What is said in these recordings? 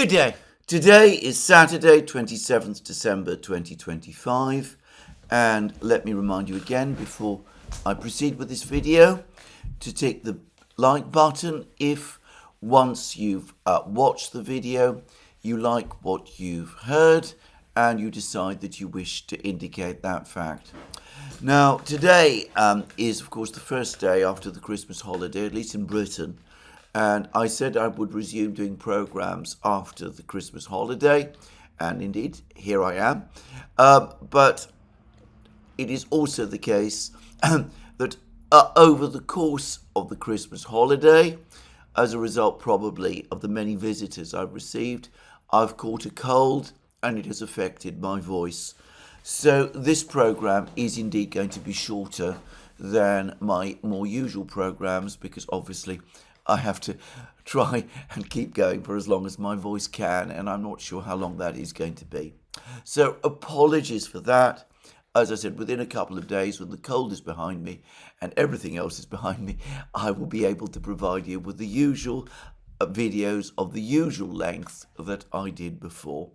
Good day. Today is Saturday, 27th December 2025, and let me remind you again before I proceed with this video to tick the like button if once you've watched the video you like what you've heard and you decide that you wish to indicate that fact. Now, today is, of course, the first day after the Christmas holiday, at least in Britain. And I said I would resume doing programs after the Christmas holiday. And indeed, here I am. But it is also the case that over the course of the Christmas holiday, as a result probably of the many visitors I've received, I've caught a cold and it has affected my voice. So this program is indeed going to be shorter than my more usual programs because obviously I have to try and keep going for as long as my voice can, and I'm not sure how long that is going to be. So apologies for that. As I said, within a couple of days, when the cold is behind me and everything else is behind me, I will be able to provide you with the usual videos of the usual length that I did before.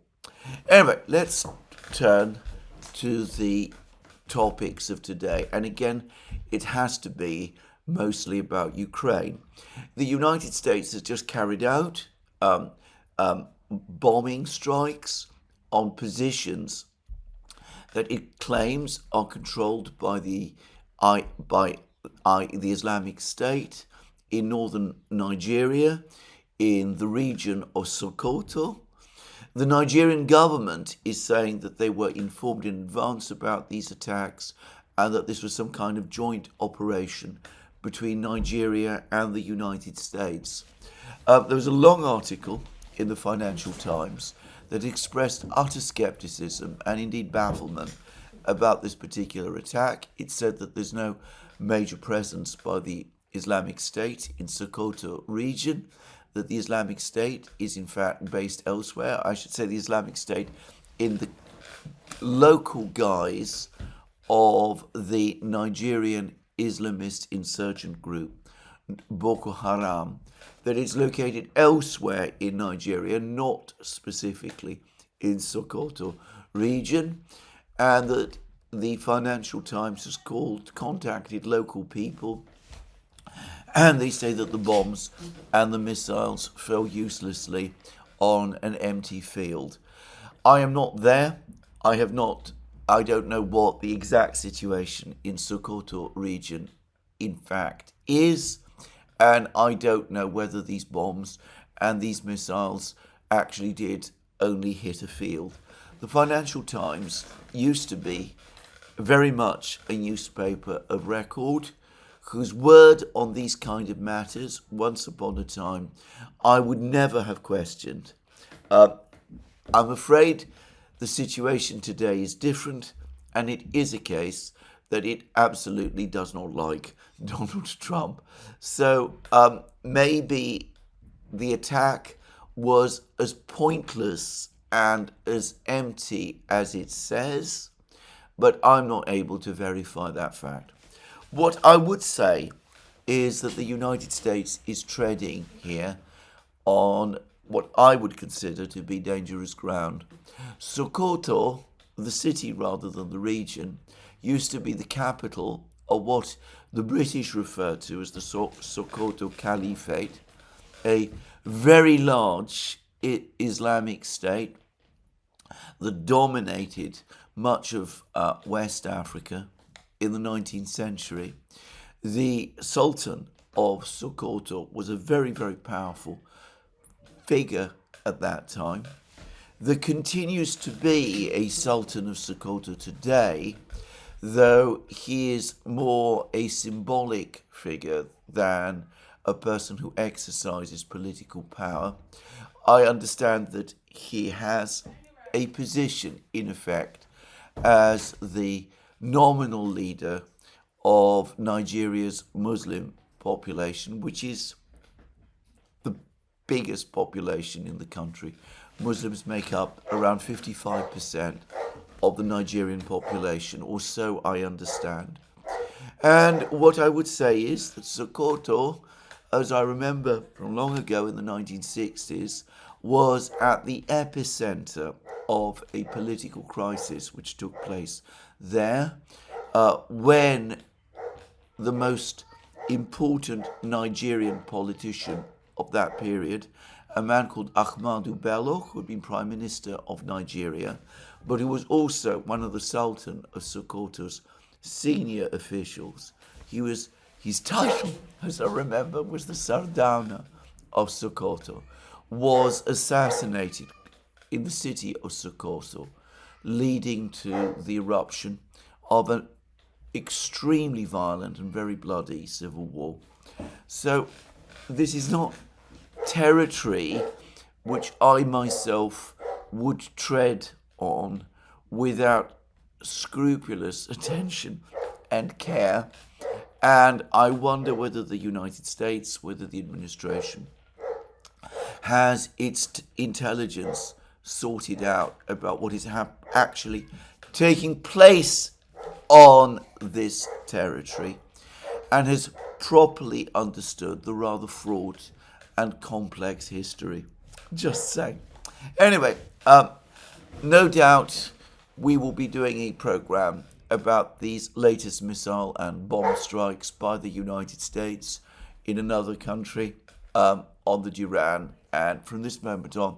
Anyway, let's turn to the topics of today. And again, it has to be mostly about Ukraine. The United States has just carried out bombing strikes on positions that it claims are controlled by the Islamic State in northern Nigeria, in the region of Sokoto. The Nigerian government is saying that they were informed in advance about these attacks and that this was some kind of joint operation between Nigeria and the United States. There was a long article in the Financial Times that expressed utter skepticism and indeed bafflement about this particular attack. It said that there's no major presence by the Islamic State in Sokoto region, that the Islamic State is in fact based elsewhere. I should say the Islamic State in the local guise of the Nigerian Islamist insurgent group, Boko Haram, that is located elsewhere in Nigeria, not specifically in Sokoto region, and that the Financial Times has contacted local people, and they say that the bombs and the missiles fell uselessly on an empty field. I am not there. I don't know what the exact situation in Sokoto region in fact is, and I don't know whether these bombs and these missiles actually did only hit a field. The Financial Times used to be very much a newspaper of record, whose word on these kind of matters, once upon a time, I would never have questioned. I'm afraid the situation today is different, and it is a case that it absolutely does not like Donald Trump. So maybe the attack was as pointless and as empty as it says, but I'm not able to verify that fact. What I would say is that the United States is treading here on what I would consider to be dangerous ground. Sokoto, the city rather than the region, used to be the capital of what the British refer to as the Sokoto Caliphate, a very large Islamic state that dominated much of West Africa in the 19th century. The Sultan of Sokoto was a very, very powerful figure at that time. There continues to be a Sultan of Sokoto today, though he is more a symbolic figure than a person who exercises political power. I understand that he has a position, in effect, as the nominal leader of Nigeria's Muslim population, which is the biggest population in the country. Muslims make up around 55% of the Nigerian population, or so I understand. And what I would say is that Sokoto, as I remember from long ago in the 1960s, was at the epicenter of a political crisis which took place there when the most important Nigerian politician of that period, a man called Ahmadu Bello, who had been Prime Minister of Nigeria, but who was also one of the Sultan of Sokoto's senior officials. His title, as I remember, was the Sardana of Sokoto, was assassinated in the city of Sokoto, leading to the eruption of an extremely violent and very bloody civil war. So this is not territory which I myself would tread on without scrupulous attention and care. And I wonder whether the United States, whether the administration has its intelligence sorted out about what is actually taking place on this territory and has properly understood the rather fraught and complex history. Just saying. Anyway, no doubt we will be doing a program about these latest missile and bomb strikes by the United States in another country on the Duran. And from this moment on,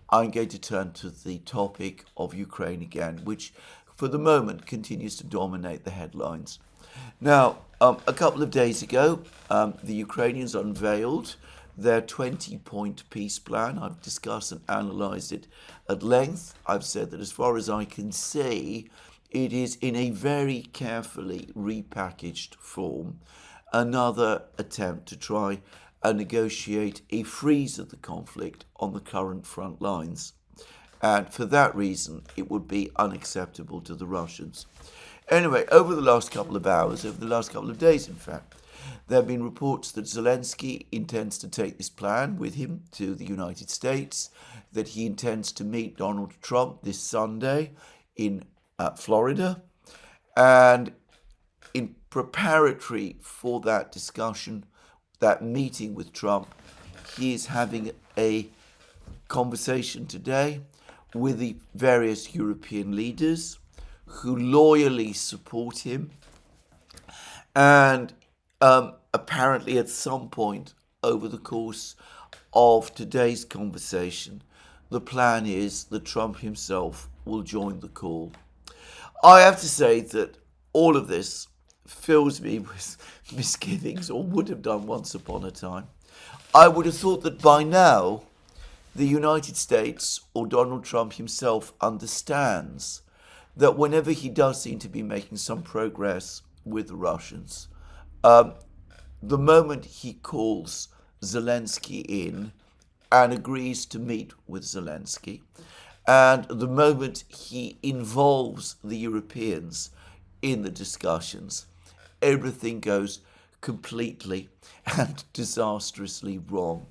I'm going to turn to the topic of Ukraine again, which for the moment continues to dominate the headlines. Now, a couple of days ago, the Ukrainians unveiled their 20-point peace plan. I've discussed and analysed it at length. I've said that as far as I can see, it is in a very carefully repackaged form, another attempt to try and negotiate a freeze of the conflict on the current front lines. And for that reason, it would be unacceptable to the Russians. Anyway, over the last couple of hours, over the last couple of days, in fact, there have been reports that Zelensky intends to take this plan with him to the United States, that he intends to meet Donald Trump this Sunday in Florida. And in preparatory for that discussion, that meeting with Trump, he is having a conversation today with the various European leaders who loyally support him. And apparently at some point over the course of today's conversation, the plan is that Trump himself will join the call. I have to say that all of this fills me with misgivings, or would have done once upon a time. I would have thought that by now the United States or Donald Trump himself understands that whenever he does seem to be making some progress with the Russians, the moment he calls Zelensky in and agrees to meet with Zelensky, and the moment he involves the Europeans in the discussions, everything goes completely and disastrously wrong.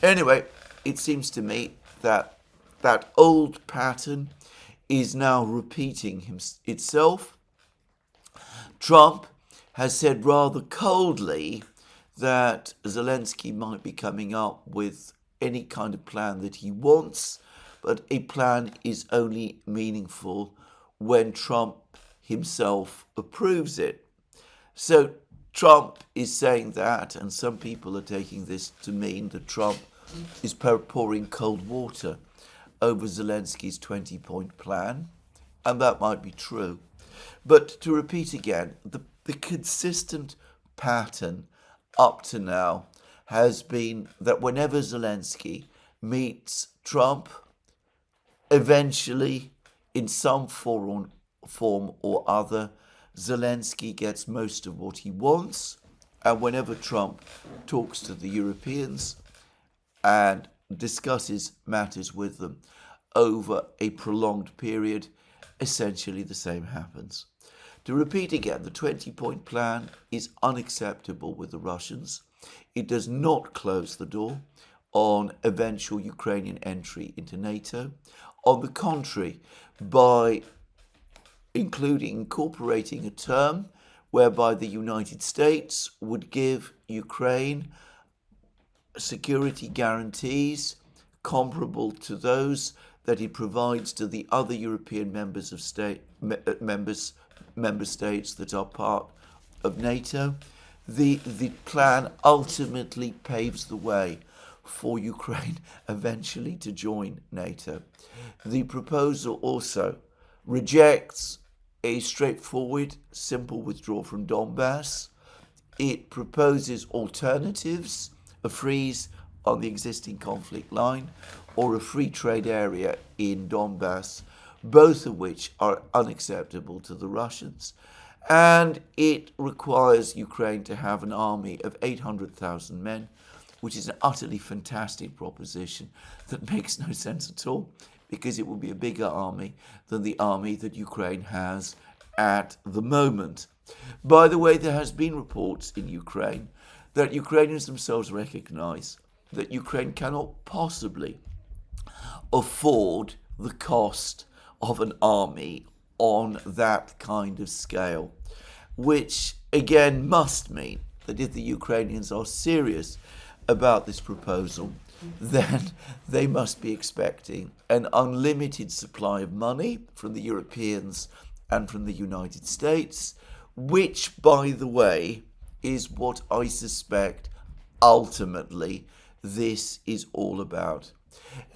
Anyway, it seems to me that that old pattern is now repeating itself. Trump has said rather coldly that Zelensky might be coming up with any kind of plan that he wants, but a plan is only meaningful when Trump himself approves it. So Trump is saying that, and some people are taking this to mean that Trump is pouring cold water over Zelensky's 20-point plan, and that might be true. But to repeat again, the consistent pattern up to now has been that whenever Zelensky meets Trump, eventually, in some form or other, Zelensky gets most of what he wants, and whenever Trump talks to the Europeans and discusses matters with them over a prolonged period, essentially the same happens. To repeat again, the 20-point plan is unacceptable with the Russians. It does not close the door on eventual Ukrainian entry into NATO. On the contrary, by incorporating a term whereby the United States would give Ukraine security guarantees comparable to those that it provides to the other European member states that are part of NATO. The plan ultimately paves the way for Ukraine eventually to join NATO. The proposal also rejects a straightforward, simple withdrawal from Donbass. It proposes alternatives, a freeze on the existing conflict line or a free trade area in Donbass, both of which are unacceptable to the Russians. And it requires Ukraine to have an army of 800,000 men, which is an utterly fantastic proposition that makes no sense at all, because it will be a bigger army than the army that Ukraine has at the moment. By the way, there has been reports in Ukraine that Ukrainians themselves recognize that Ukraine cannot possibly afford the cost of an army on that kind of scale, which again must mean that if the Ukrainians are serious about this proposal, then they must be expecting an unlimited supply of money from the Europeans and from the United States, which, by the way, is what I suspect ultimately this is all about.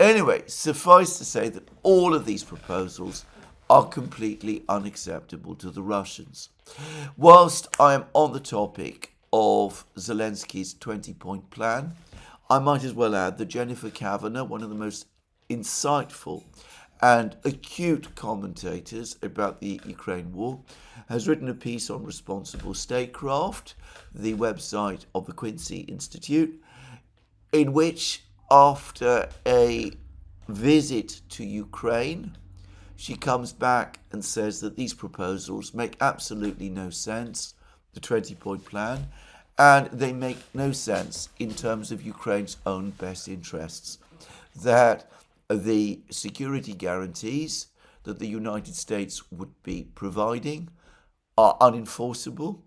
Anyway, suffice to say that all of these proposals are completely unacceptable to the Russians. Whilst I am on the topic of Zelensky's 20-point plan, I might as well add that Jennifer Kavanaugh, one of the most insightful and acute commentators about the Ukraine war, has written a piece on responsible statecraft, the website of the Quincy Institute, in which, after a visit to Ukraine, she comes back and says that these proposals make absolutely no sense, the 20-point plan, and they make no sense in terms of Ukraine's own best interests. That the security guarantees that the United States would be providing are unenforceable,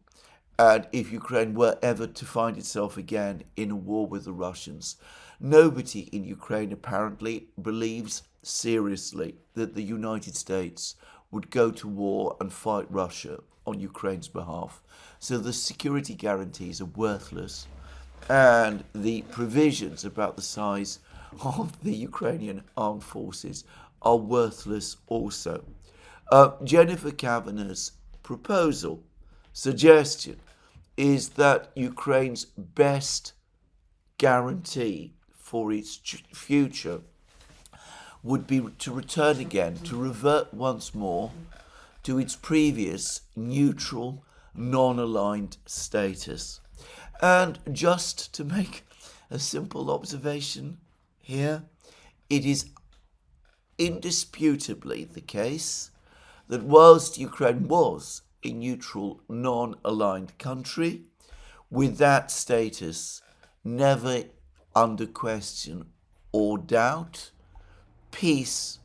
and if Ukraine were ever to find itself again in a war with the Russians, nobody in Ukraine apparently believes seriously that the United States would go to war and fight Russia on Ukraine's behalf. So the security guarantees are worthless, and the provisions about the size of the Ukrainian armed forces are worthless also. Jennifer Kavanaugh's proposal, suggestion, is that Ukraine's best guarantee for its future would be to return again, to revert once more to its previous neutral, non-aligned status. And just to make a simple observation here, it is indisputably the case that whilst Ukraine was a neutral, non-aligned country, with that status never under question or doubt, peace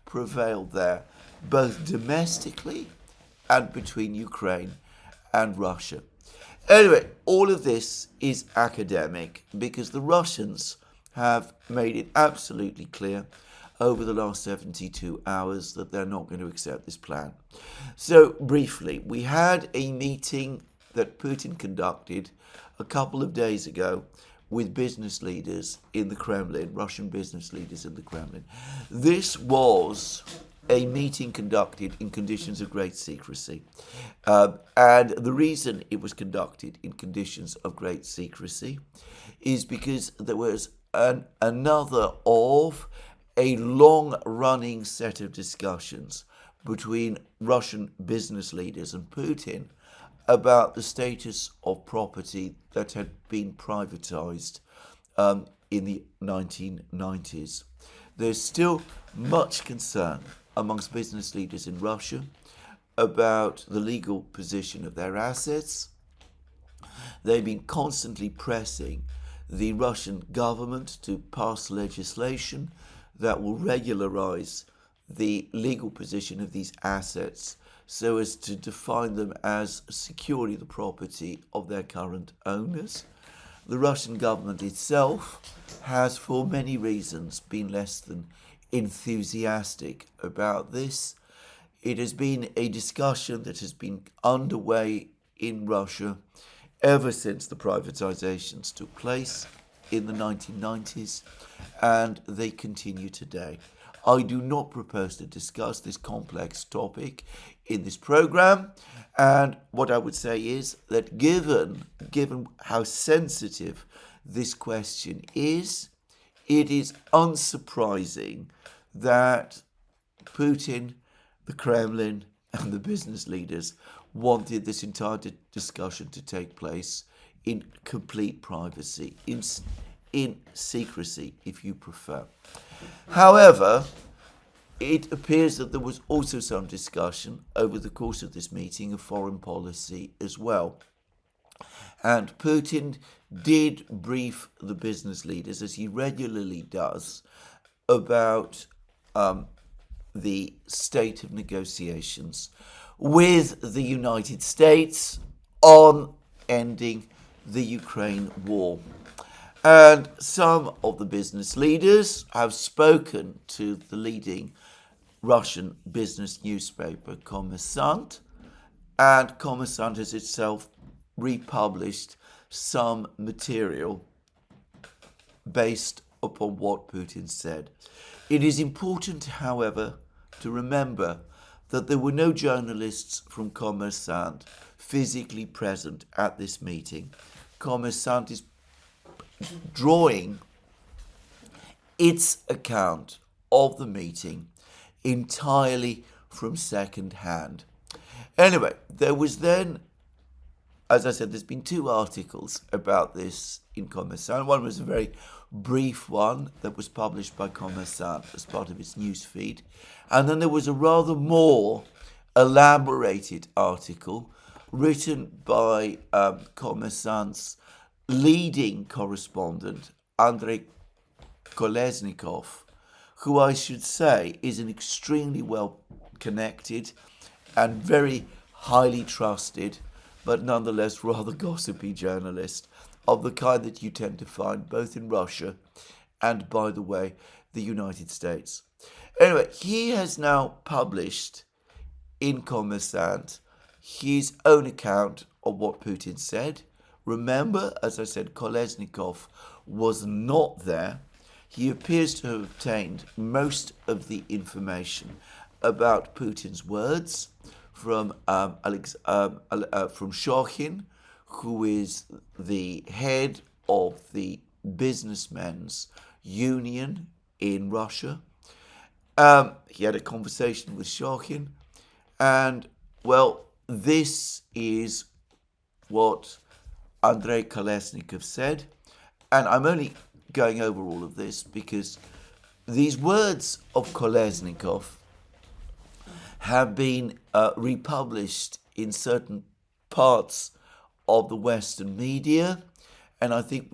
prevailed there, both domestically and between Ukraine and Russia. Anyway, all of this is academic because the Russians have made it absolutely clear over the last 72 hours that they're not going to accept this plan. So briefly, we had a meeting that Putin conducted a couple of days ago with business leaders in the Kremlin, Russian business leaders in the Kremlin. This was a meeting conducted in conditions of great secrecy. And the reason it was conducted in conditions of great secrecy is because there was another of a long-running set of discussions between Russian business leaders and Putin about the status of property that had been privatized in the 1990s. There's still much concern amongst business leaders in Russia about the legal position of their assets. They've been constantly pressing the Russian government to pass legislation that will regularize the legal position of these assets so as to define them as securely the property of their current owners. the Russian government itself has, for many reasons, been less than enthusiastic about this. It has been a discussion that has been underway in Russia ever since the privatizations took place in the 1990s, and they continue today. I do not propose to discuss this complex topic in this program, and what I would say is that given how sensitive this question is, it is unsurprising that Putin, the Kremlin, and the business leaders wanted this entire discussion to take place in complete privacy, in secrecy, if you prefer. However, it appears that there was also some discussion over the course of this meeting of foreign policy as well. And Putin did brief the business leaders, as he regularly does, about the state of negotiations with the United States on ending the Ukraine war. And some of the business leaders have spoken to the leading Russian business newspaper, Kommersant, and Kommersant has itself republished some material based upon what Putin said. It is important, however, to remember that there were no journalists from Kommersant physically present at this meeting. Kommersant is drawing its account of the meeting entirely from second hand. Anyway, there was then, as I said, there's been two articles about this in Kommersant. One was a very brief one that was published by Kommersant as part of its news feed. And then there was a rather more elaborated article written by Kommersant's leading correspondent, Andrei Kolesnikov, who I should say is an extremely well-connected and very highly trusted, but nonetheless rather gossipy journalist of the kind that you tend to find both in Russia and, by the way, the United States. Anyway, he has now published in Kommersant his own account of what Putin said. Remember, as I said, Kolesnikov was not there. He appears to have obtained most of the information about Putin's words from Shokhin, who is the head of the businessmen's union in Russia. He had a conversation with Shokhin, and, well, this is what Andrei Kolesnikov said, and I'm only going over all of this because these words of Kolesnikov have been republished in certain parts of the Western media, and I think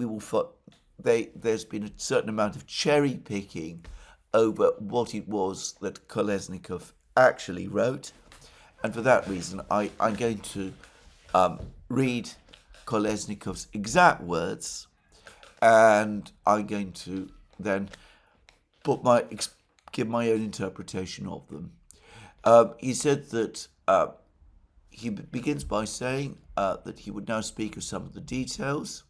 there's been a certain amount of cherry picking over what it was that Kolesnikov actually wrote, and for that reason I'm going to read Kolesnikov's exact words, and I'm going to then give my own interpretation of them. He said that he begins by saying that he would now speak of some of the details.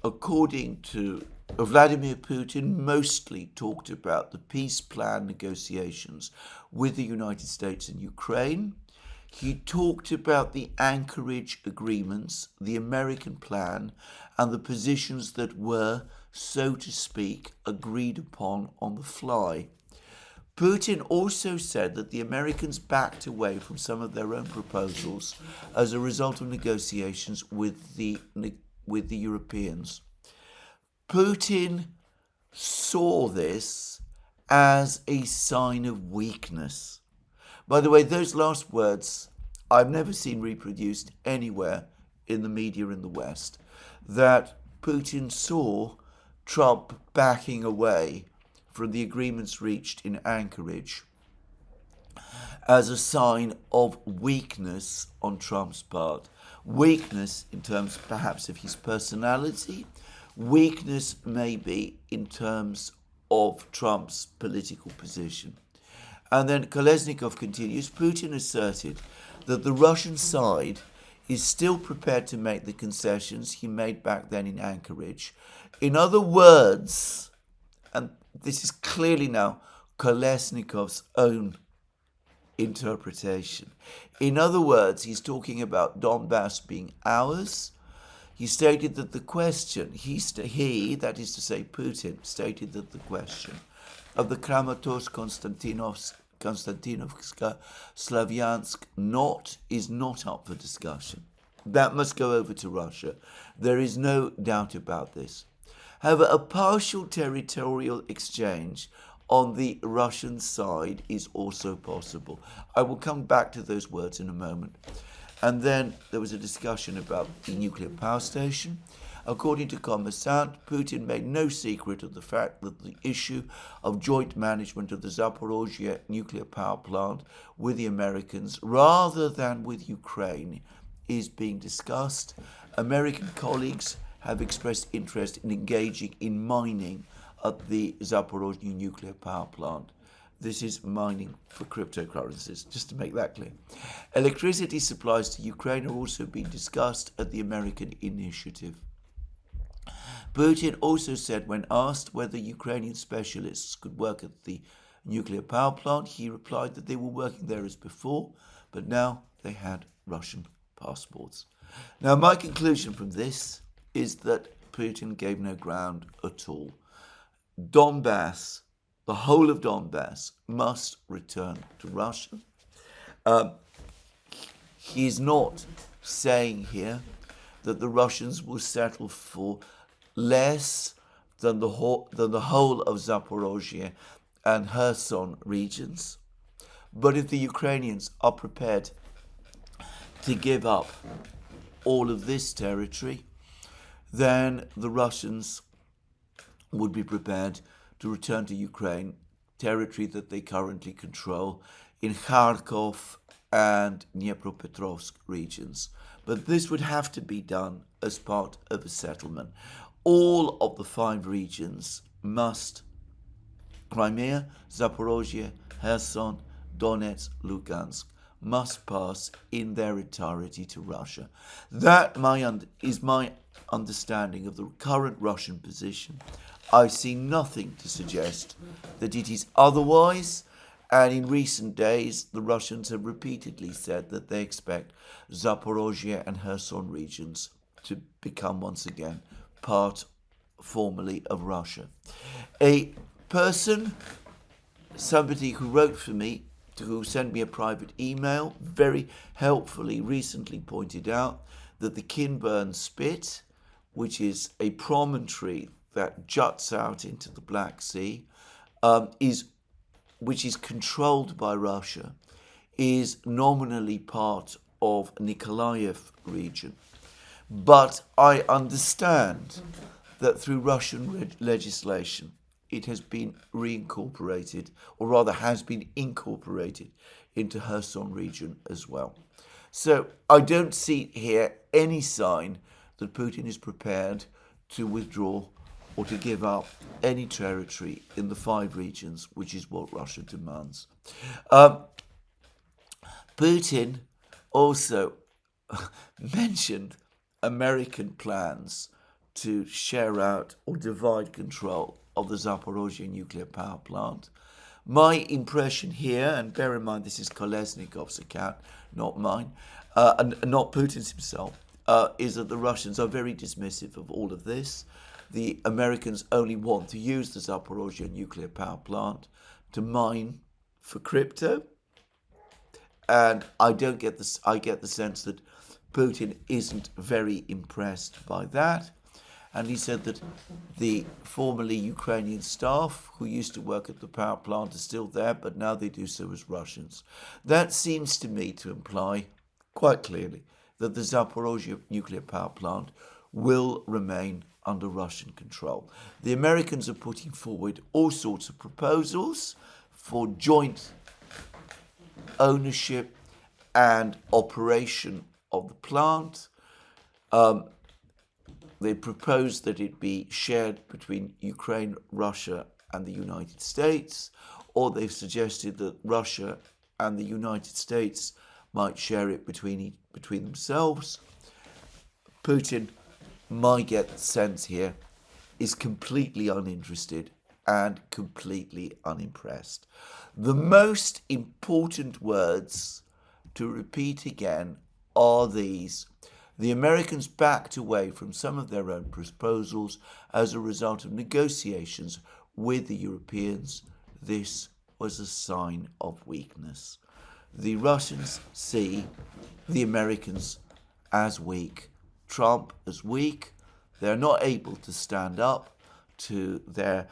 According to Vladimir Putin, mostly talked about the peace plan negotiations with the United States and Ukraine. He talked about the Anchorage agreements, the American plan, and the positions that were, so to speak, agreed upon on the fly. Putin also said that the Americans backed away from some of their own proposals as a result of negotiations with the Europeans. Putin saw this as a sign of weakness. By the way, those last words I've never seen reproduced anywhere in the media in the West, that Putin saw Trump backing away from the agreements reached in Anchorage as a sign of weakness on Trump's part. weakness in terms perhaps of his personality, weakness maybe in terms of Trump's political position. And then Kolesnikov continues, Putin asserted that the Russian side is still prepared to make the concessions he made back then in Anchorage. In other words, and this is clearly now Kolesnikov's own interpretation. In other words, he's talking about Donbass being ours. He stated that the question, that is to say Putin, stated that the question of the Kramatorsk-Konstantinovka Slavyansk is not up for discussion. That must go over to Russia. There is no doubt about this. However, a partial territorial exchange on the Russian side is also possible. I will come back to those words in a moment. And then there was a discussion about the nuclear power station. According to Kommersant, Putin made no secret of the fact that the issue of joint management of the Zaporozhye nuclear power plant with the Americans, rather than with Ukraine, is being discussed. American colleagues have expressed interest in engaging in mining at the Zaporozhye nuclear power plant. This is mining for cryptocurrencies, just to make that clear. Electricity supplies to Ukraine are also being discussed at the American initiative. Putin also said, when asked whether Ukrainian specialists could work at the nuclear power plant, he replied that they were working there as before, but now they had Russian passports. Now, my conclusion from this is that Putin gave no ground at all. Donbass, the whole of Donbass, must return to Russia. He is not saying here that the Russians will settle for less than the whole of Zaporozhye and Kherson regions. But if the Ukrainians are prepared to give up all of this territory, then the Russians would be prepared to return to Ukraine, territory that they currently control in Kharkov and Dnipropetrovsk regions. But this would have to be done as part of a settlement. All of the 5 regions must, Crimea, Zaporozhye, Kherson, Donetsk, Lugansk, must pass in their entirety to Russia. That is my understanding of the current Russian position. I see nothing to suggest that it is otherwise, and in recent days the Russians have repeatedly said that they expect Zaporozhye and Kherson regions to become once again part formally of Russia. A person, somebody who wrote for me, who sent me a private email, very helpfully recently pointed out that the Kinburn Spit, which is a promontory that juts out into the Black Sea, which is controlled by Russia, is nominally part of Nikolaev region. But I understand that through Russian legislation, it has been reincorporated, or rather has been incorporated into Kherson region as well. So I don't see here any sign that Putin is prepared to withdraw or to give up any territory in the 5 regions, which is what Russia demands. Putin also mentioned American plans to share out or divide control of the Zaporozhye nuclear power plant. My impression here, and bear in mind this is Kolesnikov's account, not mine, and not Putin's himself, is that the Russians are very dismissive of all of this. The Americans only want to use the Zaporozhye nuclear power plant to mine for crypto, and I get the sense that Putin isn't very impressed by that. And he said that the formerly Ukrainian staff who used to work at the power plant are still there, but now they do so as Russians. That seems to me to imply quite clearly that the Zaporozhye nuclear power plant will remain under Russian control. The Americans are putting forward all sorts of proposals for joint ownership and operation of the plant. They proposed that it be shared between Ukraine, Russia, and the United States, or they've suggested that Russia and the United States might share it between themselves. Putin, my get sense here, is completely uninterested and completely unimpressed. The most important words to repeat again are these: the Americans backed away from some of their own proposals as a result of negotiations with the Europeans. This was a sign of weakness. The Russians see the Americans as weak, Trump as weak. They're not able to stand up to their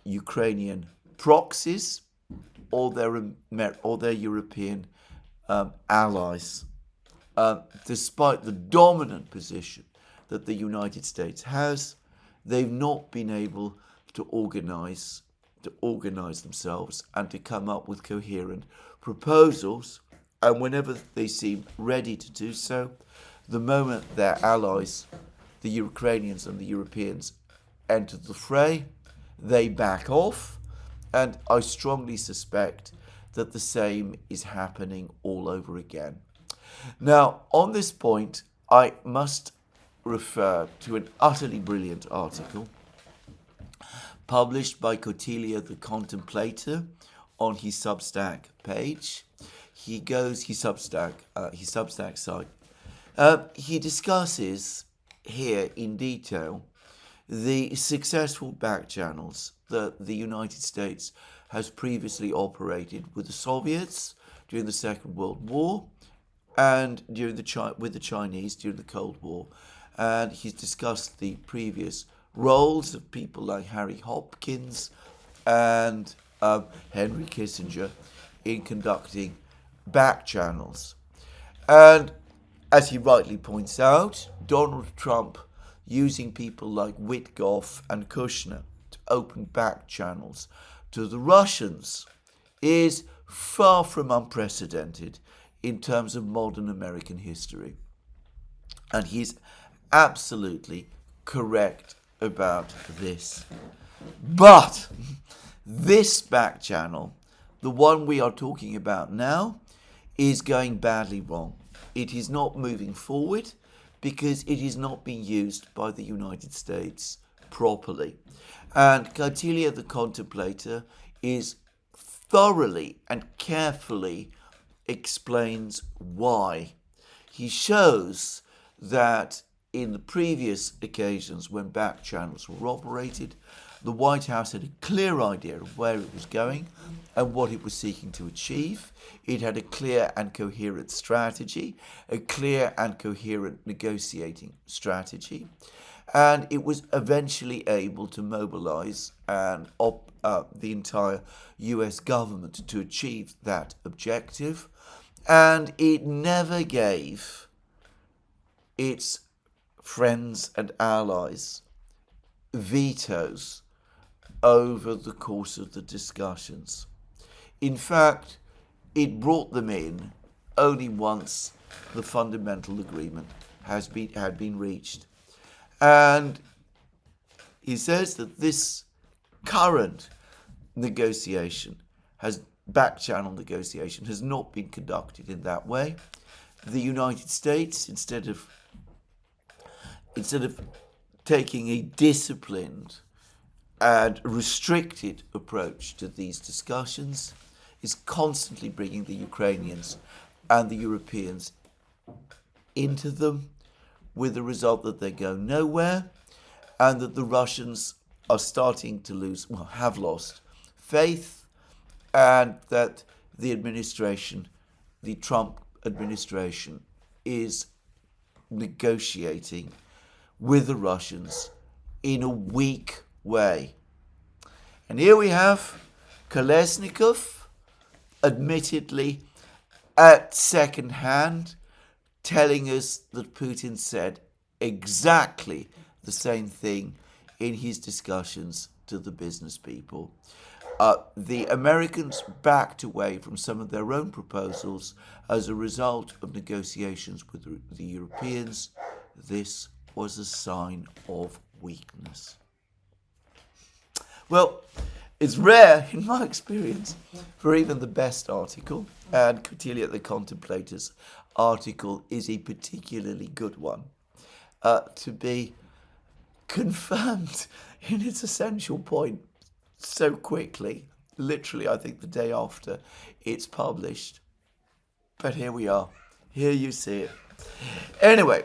Ukrainian proxies or their European allies. Despite the dominant position that the United States has, they've not been able to organize themselves and to come up with coherent proposals. And whenever they seem ready to do so, the moment their allies, the Ukrainians and the Europeans, enter the fray, they back off. And I strongly suspect that the same is happening all over again. Now, on this point, I must refer to an utterly brilliant article published by Cotilia the Contemplator on his Substack page. His Substack site. He discusses here in detail the successful backchannels that the United States has previously operated with the Soviets during the Second World War and with the Chinese during the Cold War. And he's discussed the previous roles of people like Harry Hopkins and Henry Kissinger in conducting backchannels. And as he rightly points out, Donald Trump using people like Witkoff and Kushner to open backchannels to the Russians is far from unprecedented in terms of modern American history. And he's absolutely correct about this. But this backchannel, the one we are talking about now, is going badly wrong. It is not moving forward because it is not being used by the United States properly. And Cotilia the Contemplator is thoroughly and carefully explains why. He shows that in the previous occasions when back channels were operated, the White House had a clear idea of where it was going and what it was seeking to achieve. It had a clear and coherent strategy, a clear and coherent negotiating strategy, and it was eventually able to mobilize the entire US government to achieve that objective, and it never gave its friends and allies vetoes over the course of the discussions. In fact, it brought them in only once the fundamental agreement had been reached. And he says that this current back-channel negotiation has not been conducted in that way. The United States, instead of taking a disciplined and restricted approach to these discussions, is constantly bringing the Ukrainians and the Europeans into them, with the result that they go nowhere, and that the Russians are starting to have lost faith, and that the Trump administration, is negotiating with the Russians in a weak way. And here we have Kolesnikov, admittedly at second hand, telling us that Putin said exactly the same thing in his discussions to the business people. The Americans backed away from some of their own proposals as a result of negotiations with the Europeans. this was a sign of weakness. Well, it's rare, in my experience, for even the best article, and Cordelia the Contemplator's article is a particularly good one, to be confirmed in its essential point so quickly. Literally, I think the day after it's published. But here we are. Here you see it. Anyway,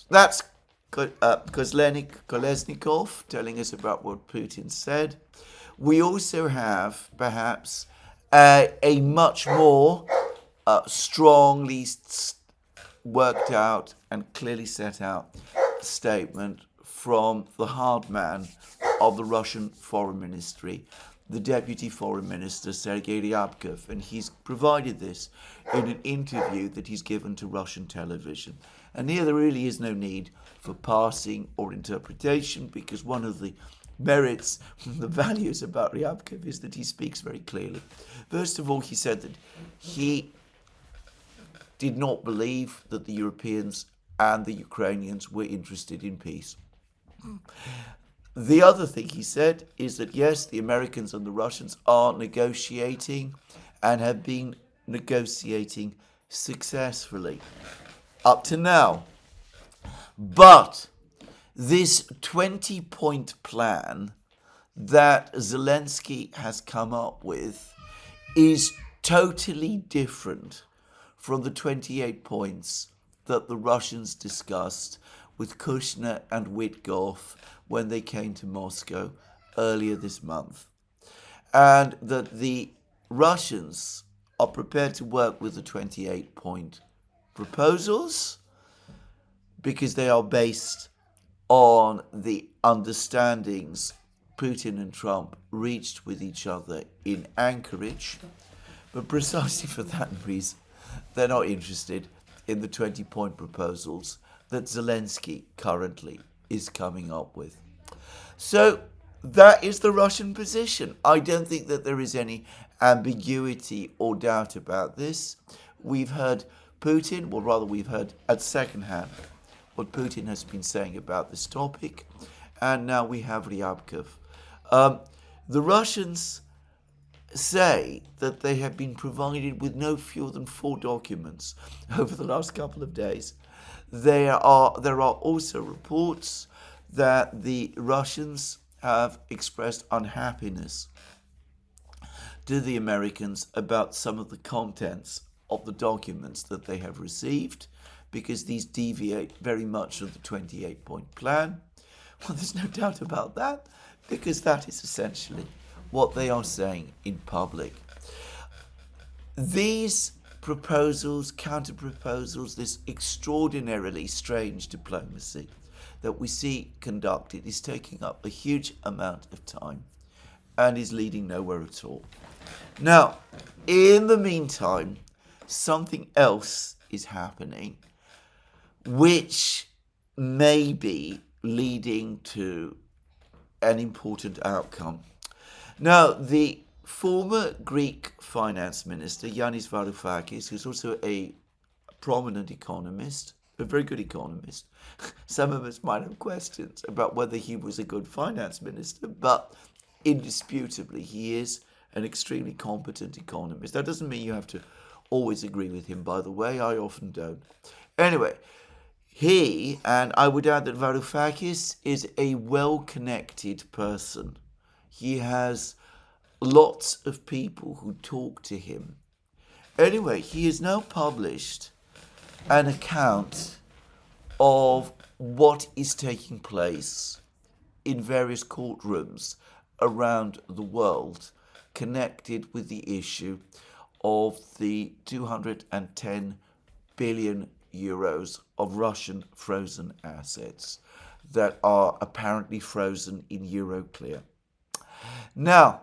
that's Kolesnikov telling us about what Putin said. We also have, perhaps, a much more strongly worked out and clearly set out statement from the hard man of the Russian Foreign Ministry, the Deputy Foreign Minister, Sergei Ryabkov, and he's provided this in an interview that he's given to Russian television. And here there really is no need for parsing or interpretation, because one of the merits, the values about Ryabkov is that he speaks very clearly. First of all, he said that he did not believe that the Europeans and the Ukrainians were interested in peace. The other thing he said is that, yes, the Americans and the Russians are negotiating and have been negotiating successfully up to now. But this 20-point plan that Zelensky has come up with is totally different from the 28 points that the Russians discussed with Kushner and Witkoff when they came to Moscow earlier this month. And that the Russians are prepared to work with the 28-point proposals because they are based on the understandings Putin and Trump reached with each other in Anchorage. But precisely for that reason, they're not interested in the 20-point proposals that Zelensky currently is coming up with. So that is the Russian position. I don't think that there is any ambiguity or doubt about this. We've heard Putin, or rather we've heard at second hand what Putin has been saying about this topic, and now we have Ryabkov. The Russians say that they have been provided with no fewer than 4 documents over the last couple of days. There are also reports that the Russians have expressed unhappiness to the Americans about some of the contents of the documents that they have received, because these deviate very much from the 28-point plan. Well, there's no doubt about that, because that is essentially what they are saying in public. These proposals, counter-proposals, this extraordinarily strange diplomacy that we see conducted is taking up a huge amount of time and is leading nowhere at all. Now, in the meantime, something else is happening which may be leading to an important outcome. Now, the former Greek finance minister, Yannis Varoufakis, who's also a prominent economist, a very good economist. Some of us might have questions about whether he was a good finance minister, but indisputably he is an extremely competent economist. That doesn't mean you have to always agree with him, by the way. I often don't. Anyway, he, and I would add that Varoufakis, is a well-connected person. He has lots of people who talk to him. Anyway, he has now published an account of what is taking place in various courtrooms around the world connected with the issue of the 210 billion euros of Russian frozen assets that are apparently frozen in Euroclear. Now,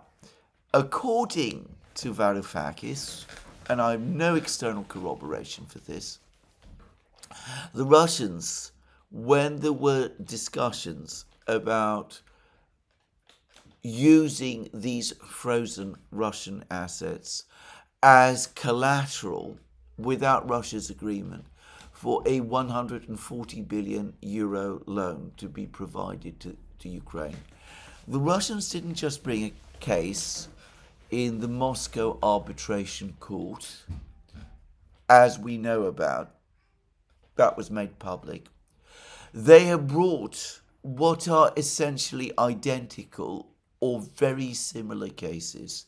according to Varoufakis, and I have no external corroboration for this, the Russians, when there were discussions about using these frozen Russian assets as collateral without Russia's agreement for a 140 billion euro loan to be provided to Ukraine. The Russians didn't just bring a case in the Moscow Arbitration Court, as we know about. That was made public. They have brought what are essentially identical or very similar cases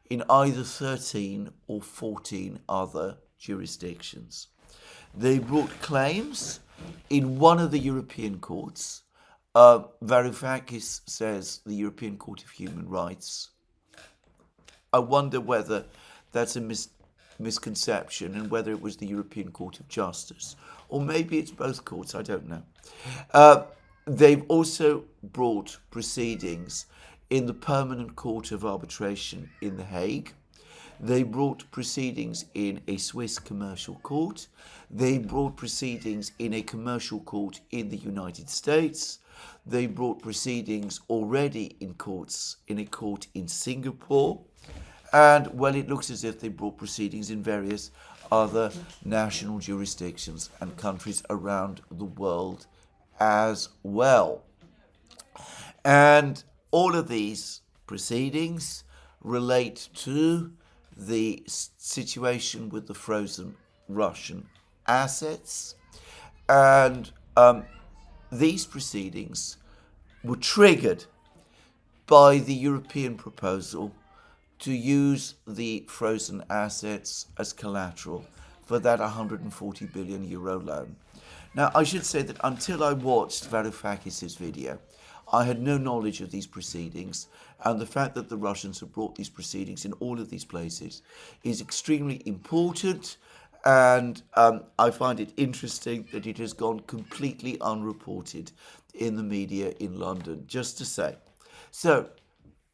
in either 13 or 14 other jurisdictions. They brought claims in one of the European courts. Varoufakis says the European Court of Human Rights. I wonder whether that's a misconception and whether it was the European Court of Justice. Or maybe it's both courts, I don't know. They've also brought proceedings in the Permanent Court of Arbitration in The Hague. They brought proceedings in a Swiss commercial court. They brought proceedings in a commercial court in the United States. They brought proceedings already in a court in Singapore. And, well, it looks as if they brought proceedings in various other national jurisdictions and countries around the world as well. And all of these proceedings relate to the situation with the frozen Russian assets. And these proceedings were triggered by the European proposal to use the frozen assets as collateral for that 140 billion euro loan. Now, I should say that until I watched Varoufakis' video, I had no knowledge of these proceedings, and the fact that the Russians have brought these proceedings in all of these places is extremely important, and I find it interesting that it has gone completely unreported in the media in London, just to say. So,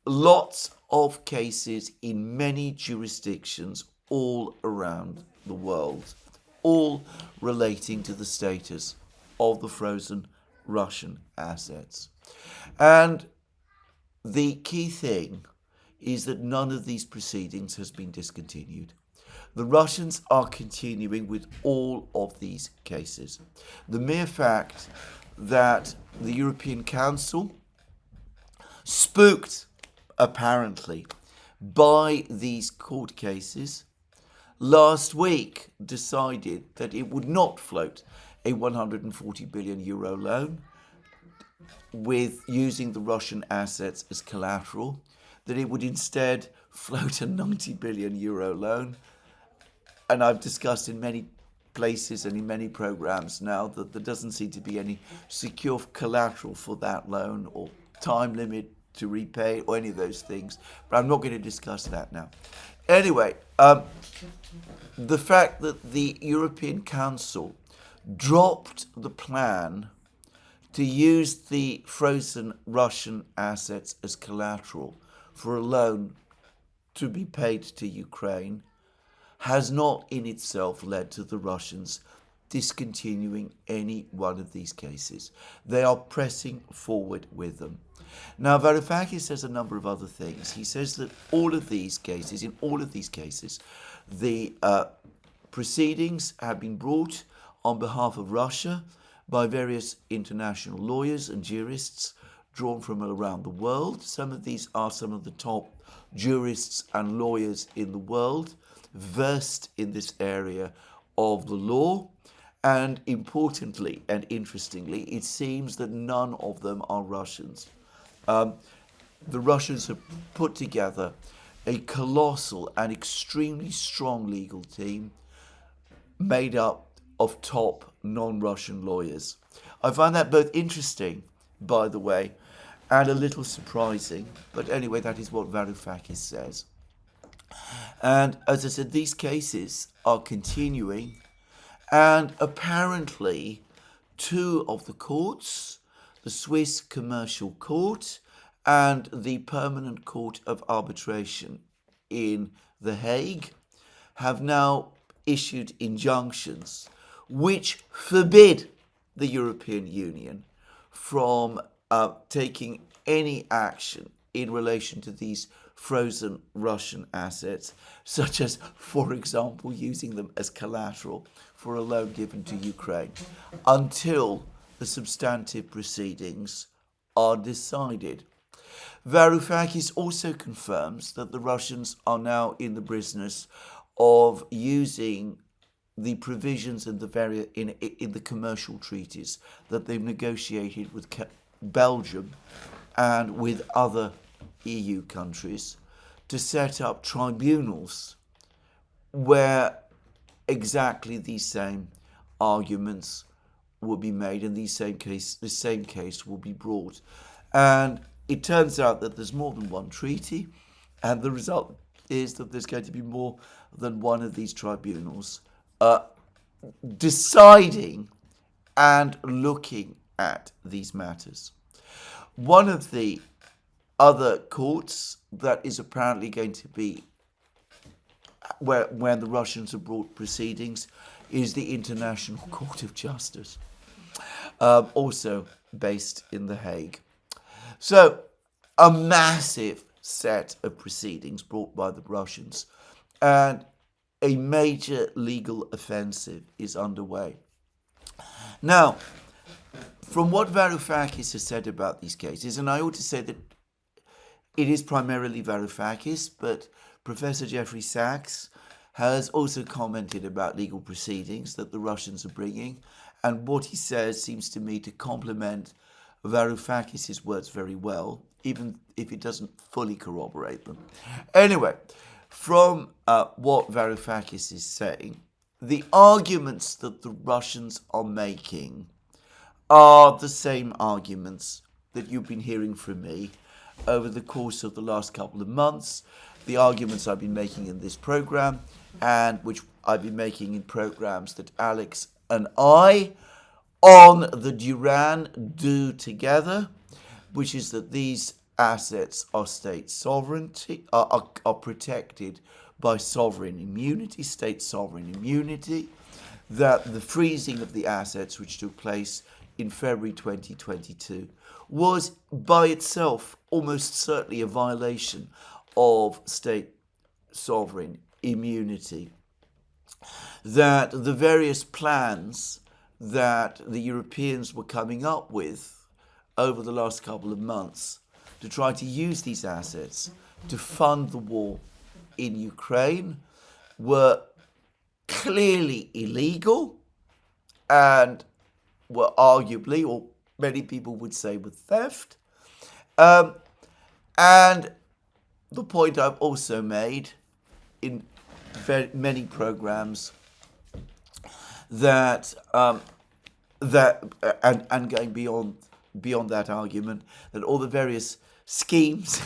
lots of cases in many jurisdictions all around the world, all relating to the status of the frozen Russian assets. And the key thing is that none of these proceedings has been discontinued. The Russians are continuing with all of these cases. The mere fact that the European Council, spooked apparently by these court cases, last week decided that it would not float a 140 billion euro loan with using the Russian assets as collateral, that it would instead float a 90 billion euro loan. And I've discussed in many places and in many programs now that there doesn't seem to be any secure collateral for that loan or time limit to repay or any of those things. But I'm not going to discuss that now. Anyway, the fact that the European Council dropped the plan to use the frozen Russian assets as collateral for a loan to be paid to Ukraine has not in itself led to the Russians discontinuing any one of these cases. They are pressing forward with them. Now, Varoufakis says a number of other things. He says that in all of these cases, the proceedings have been brought on behalf of Russia by various international lawyers and jurists drawn from around the world. Some of these are some of the top jurists and lawyers in the world, versed in this area of the law. And importantly and interestingly, it seems that none of them are Russians. The Russians have put together a colossal and extremely strong legal team made up of top non-Russian lawyers. I find that both interesting, by the way, and a little surprising. But anyway, that is what Varoufakis says. And as I said, these cases are continuing. And apparently, two of the courts, the Swiss Commercial Court and the Permanent Court of Arbitration in The Hague, have now issued injunctions which forbid the European Union from taking any action in relation to these frozen Russian assets, such as, for example, using them as collateral for a loan given to Ukraine, until the substantive proceedings are decided. Varoufakis also confirms that the Russians are now in the business of using the provisions in the commercial treaties that they've negotiated with Belgium and with other EU countries to set up tribunals where exactly these same arguments will be made, and the same case will be brought. And it turns out that there's more than one treaty, and the result is that there's going to be more than one of these tribunals deciding and looking at these matters. One of the other courts that is apparently going to be where the Russians have brought proceedings is the International Court of Justice, also based in The Hague. So, a massive set of proceedings brought by the Russians, and a major legal offensive is underway. Now, from what Varoufakis has said about these cases, and I ought to say that it is primarily Varoufakis, but Professor Jeffrey Sachs has also commented about legal proceedings that the Russians are bringing, and what he says seems to me to complement Varoufakis' words very well, even if it doesn't fully corroborate them. Anyway, from what Varoufakis is saying, the arguments that the Russians are making are the same arguments that you've been hearing from me over the course of the last couple of months, the arguments I've been making in this program, and which I've been making in programs that Alex and I on the Duran do together, which is that these assets are state sovereignty, are protected by sovereign immunity, state sovereign immunity, that the freezing of the assets, which took place in February 2022, was by itself almost certainly a violation of state sovereign immunity, that the various plans that the Europeans were coming up with over the last couple of months to try to use these assets to fund the war in Ukraine were clearly illegal and were arguably, or many people would say, were theft. And the point I've also made in very many programs that and going beyond that argument, that all the various schemes,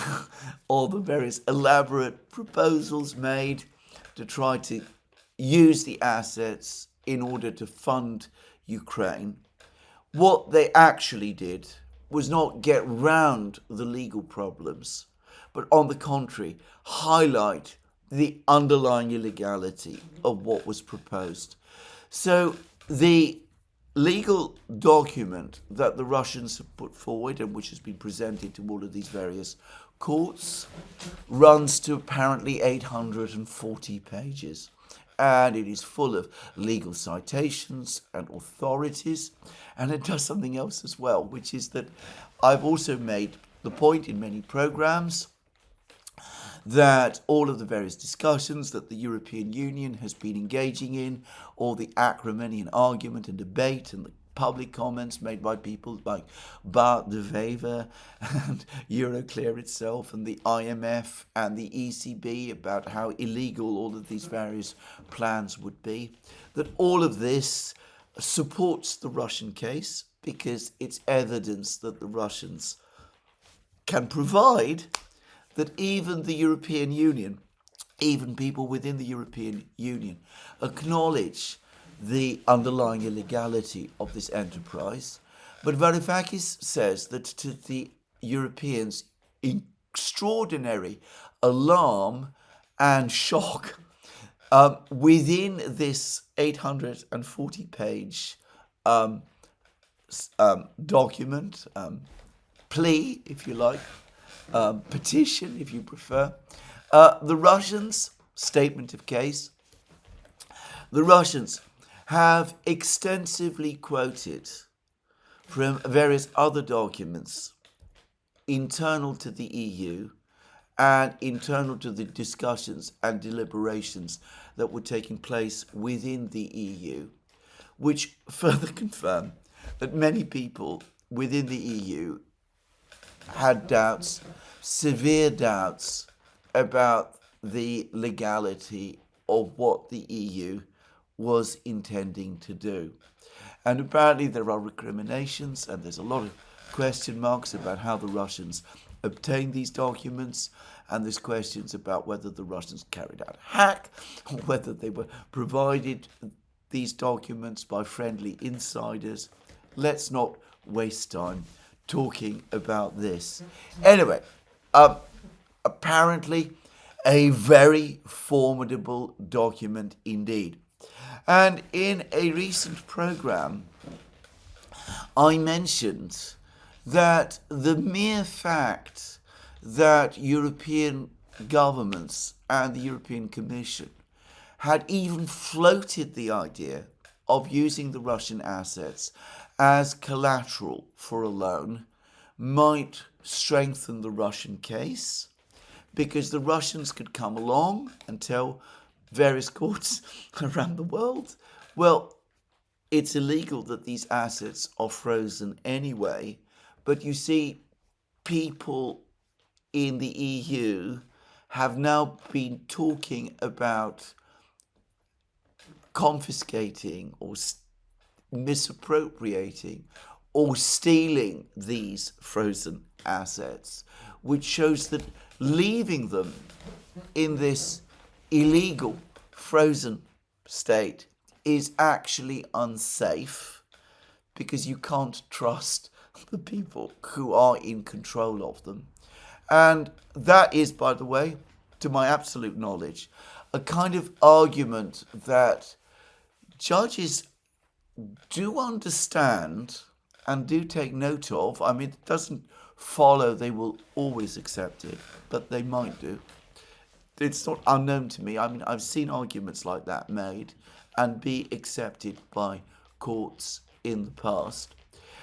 all the various elaborate proposals made to try to use the assets in order to fund Ukraine, what they actually did was not get round the legal problems, but on the contrary, highlight the underlying illegality of what was proposed. So the legal document that the Russians have put forward and which has been presented to all of these various courts runs to apparently 840 pages. And it is full of legal citations and authorities. And it does something else as well, which is that I've also made the point in many programs that all of the various discussions that the European Union has been engaging in, all the acrimony and argument and debate and the public comments made by people like Bart de Wever and Euroclear itself and the IMF and the ECB about how illegal all of these various plans would be, that all of this supports the Russian case because it's evidence that the Russians can provide that even the European Union, even people within the European Union, acknowledge the underlying illegality of this enterprise. But Varoufakis says that to the Europeans' extraordinary alarm and shock, within this 840-page document, plea, if you like, petition, if you prefer. The Russians, statement of case, the Russians have extensively quoted from various other documents internal to the EU and internal to the discussions and deliberations that were taking place within the EU, which further confirm that many people within the EU had doubts, severe doubts, about the legality of what the EU was intending to do. And apparently there are recriminations and there's a lot of question marks about how the Russians obtained these documents, and there's questions about whether the Russians carried out a hack or whether they were provided these documents by friendly insiders. Let's not waste time talking about this. Anyway, apparently a very formidable document indeed. And in a recent program, I mentioned that the mere fact that European governments and the European Commission had even floated the idea of using the Russian assets as collateral for a loan might strengthen the Russian case, because the Russians could come along and tell various courts around the world, well, it's illegal that these assets are frozen anyway. But you see, people in the EU have now been talking about confiscating or misappropriating or stealing these frozen assets, which shows that leaving them in this illegal frozen state is actually unsafe, because you can't trust the people who are in control of them. And that is, by the way, to my absolute knowledge, a kind of argument that judges do understand and do take note of. I mean, it doesn't follow they will always accept it, but they might do. It's not unknown to me. I mean, I've seen arguments like that made and be accepted by courts in the past.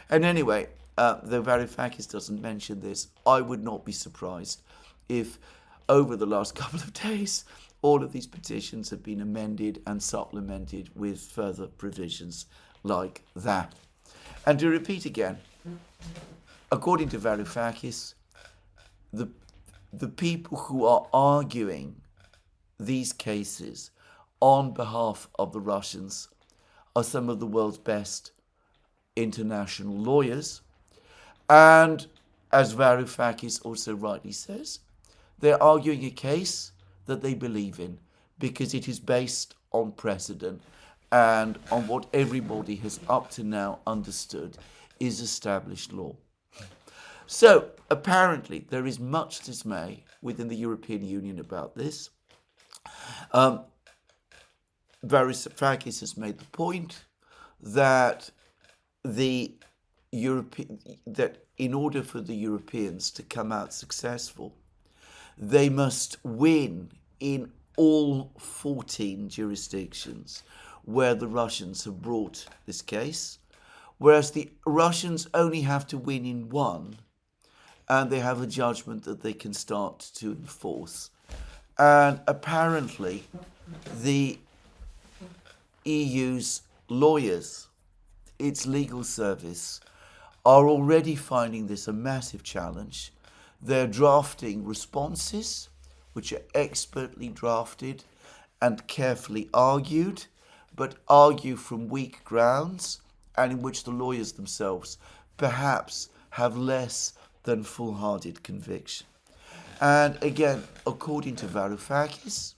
And anyway, though Varoufakis doesn't mention this, I would not be surprised if over the last couple of days all of these petitions have been amended and supplemented with further provisions like that. And to repeat again, according to Varoufakis, the people who are arguing these cases on behalf of the Russians are some of the world's best international lawyers. And as Varoufakis also rightly says, they're arguing a case that they believe in because it is based on precedent and on what everybody has up to now understood is established law. So apparently there is much dismay within the European Union about this. Varoufakis has made the point that that in order for the Europeans to come out successful, they must win in all 14 jurisdictions where the Russians have brought this case, whereas the Russians only have to win in one, and they have a judgment that they can start to enforce. And apparently the EU's lawyers, its legal service, are already finding this a massive challenge. They're drafting responses which are expertly drafted and carefully argued, but argue from weak grounds, and in which the lawyers themselves perhaps have less than full-hearted conviction. And again, according to Varoufakis,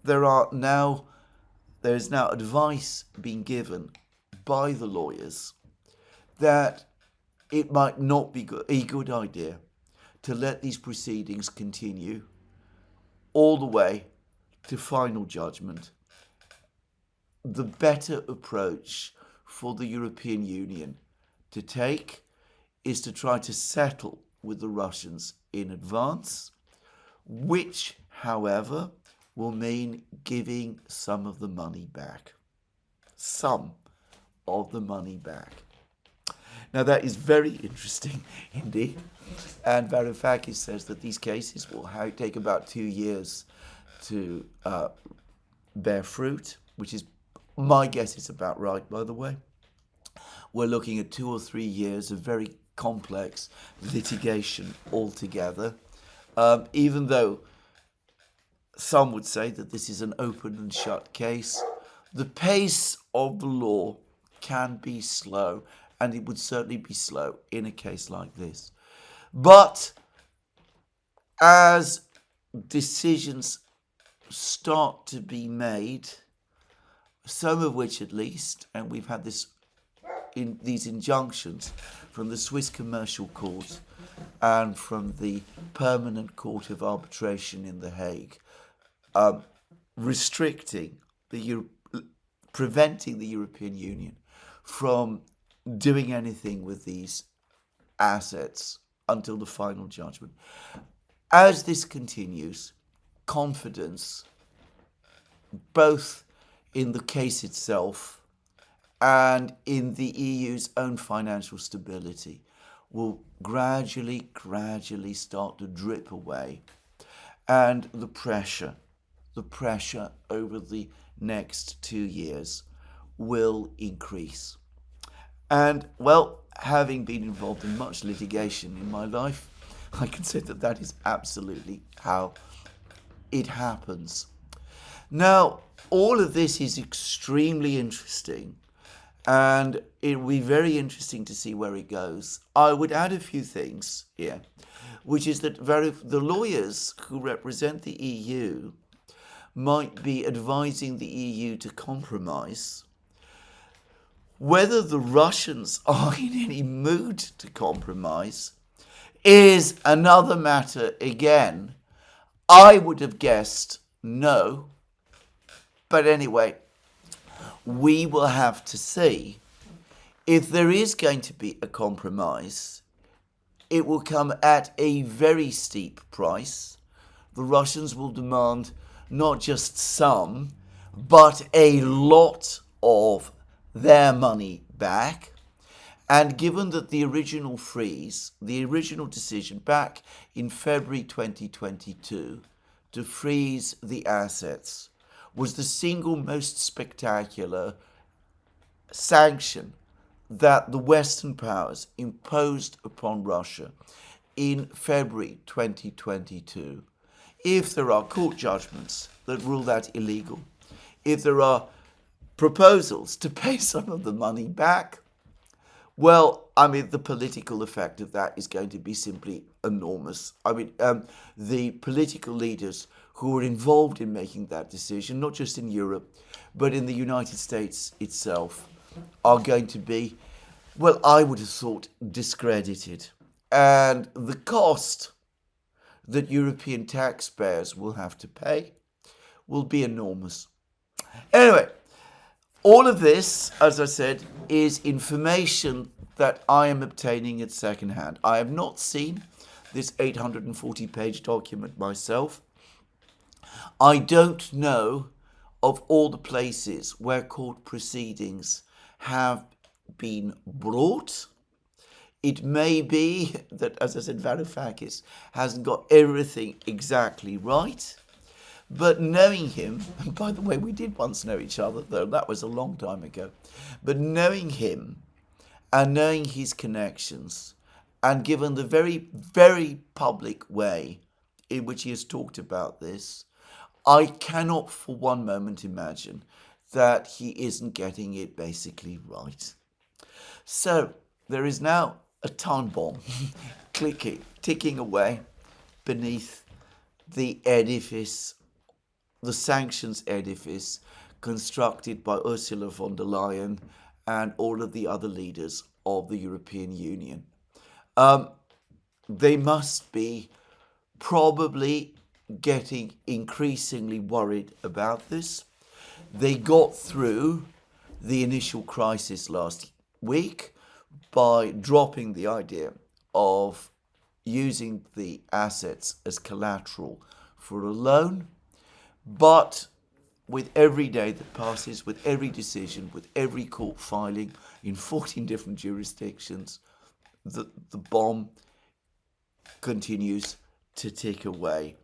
there is now advice being given by the lawyers that it might not be a good idea to let these proceedings continue all the way to final judgment. The better approach for the European Union to take is to try to settle with the Russians in advance, which, however, will mean giving some of the money back. Some of the money back. Now that is very interesting indeed. And Varoufakis says that these cases will take about 2 years to bear fruit, which is, my guess is about right, by the way. We're looking at 2 or 3 years of very complex litigation altogether, even though some would say that this is an open and shut case. The pace of the law can be slow, and it would certainly be slow in a case like this. But as decisions start to be made, some of which at least, and we've had this in these injunctions from the Swiss Commercial Court and from the Permanent Court of Arbitration in The Hague, restricting preventing the European Union from doing anything with these assets until the final judgment. As this continues, confidence, both in the case itself and in the EU's own financial stability, will gradually start to drip away. And the pressure over the next 2 years will increase. And, well, having been involved in much litigation in my life, I can say that that is absolutely how it happens. Now, all of this is extremely interesting, and it will be very interesting to see where it goes. I would add a few things here, which is that the lawyers who represent the EU might be advising the EU to compromise. Whether the Russians are in any mood to compromise is another matter again. I would have guessed no. But anyway, we will have to see. If there is going to be a compromise, it will come at a very steep price. The Russians will demand not just some, but a lot of their money back. And given that the original freeze, the original decision back in February 2022 to freeze the assets was the single most spectacular sanction that the Western powers imposed upon Russia in February 2022. If there are court judgments that rule that illegal, if there are proposals to pay some of the money back, well, I mean, the political effect of that is going to be simply enormous. I mean, the political leaders who were involved in making that decision, not just in Europe, but in the United States itself, are going to be, well, I would have thought, discredited. And the cost that European taxpayers will have to pay will be enormous. Anyway, all of this, as I said, is information that I am obtaining at second hand. I have not seen this 840-page document myself. I don't know of all the places where court proceedings have been brought. It may be that, as I said, Varoufakis hasn't got everything exactly right. But knowing him, and by the way, we did once know each other, though that was a long time ago. But knowing him and knowing his connections, and given the very, very public way in which he has talked about this, I cannot for one moment imagine that he isn't getting it basically right. So there is now a time bomb ticking away beneath the edifice, the sanctions edifice constructed by Ursula von der Leyen and all of the other leaders of the European Union. They must be probably getting increasingly worried about this. They got through the initial crisis last week by dropping the idea of using the assets as collateral for a loan, but with every day that passes, with every decision, with every court filing in 14 different jurisdictions, the bomb continues to tick away,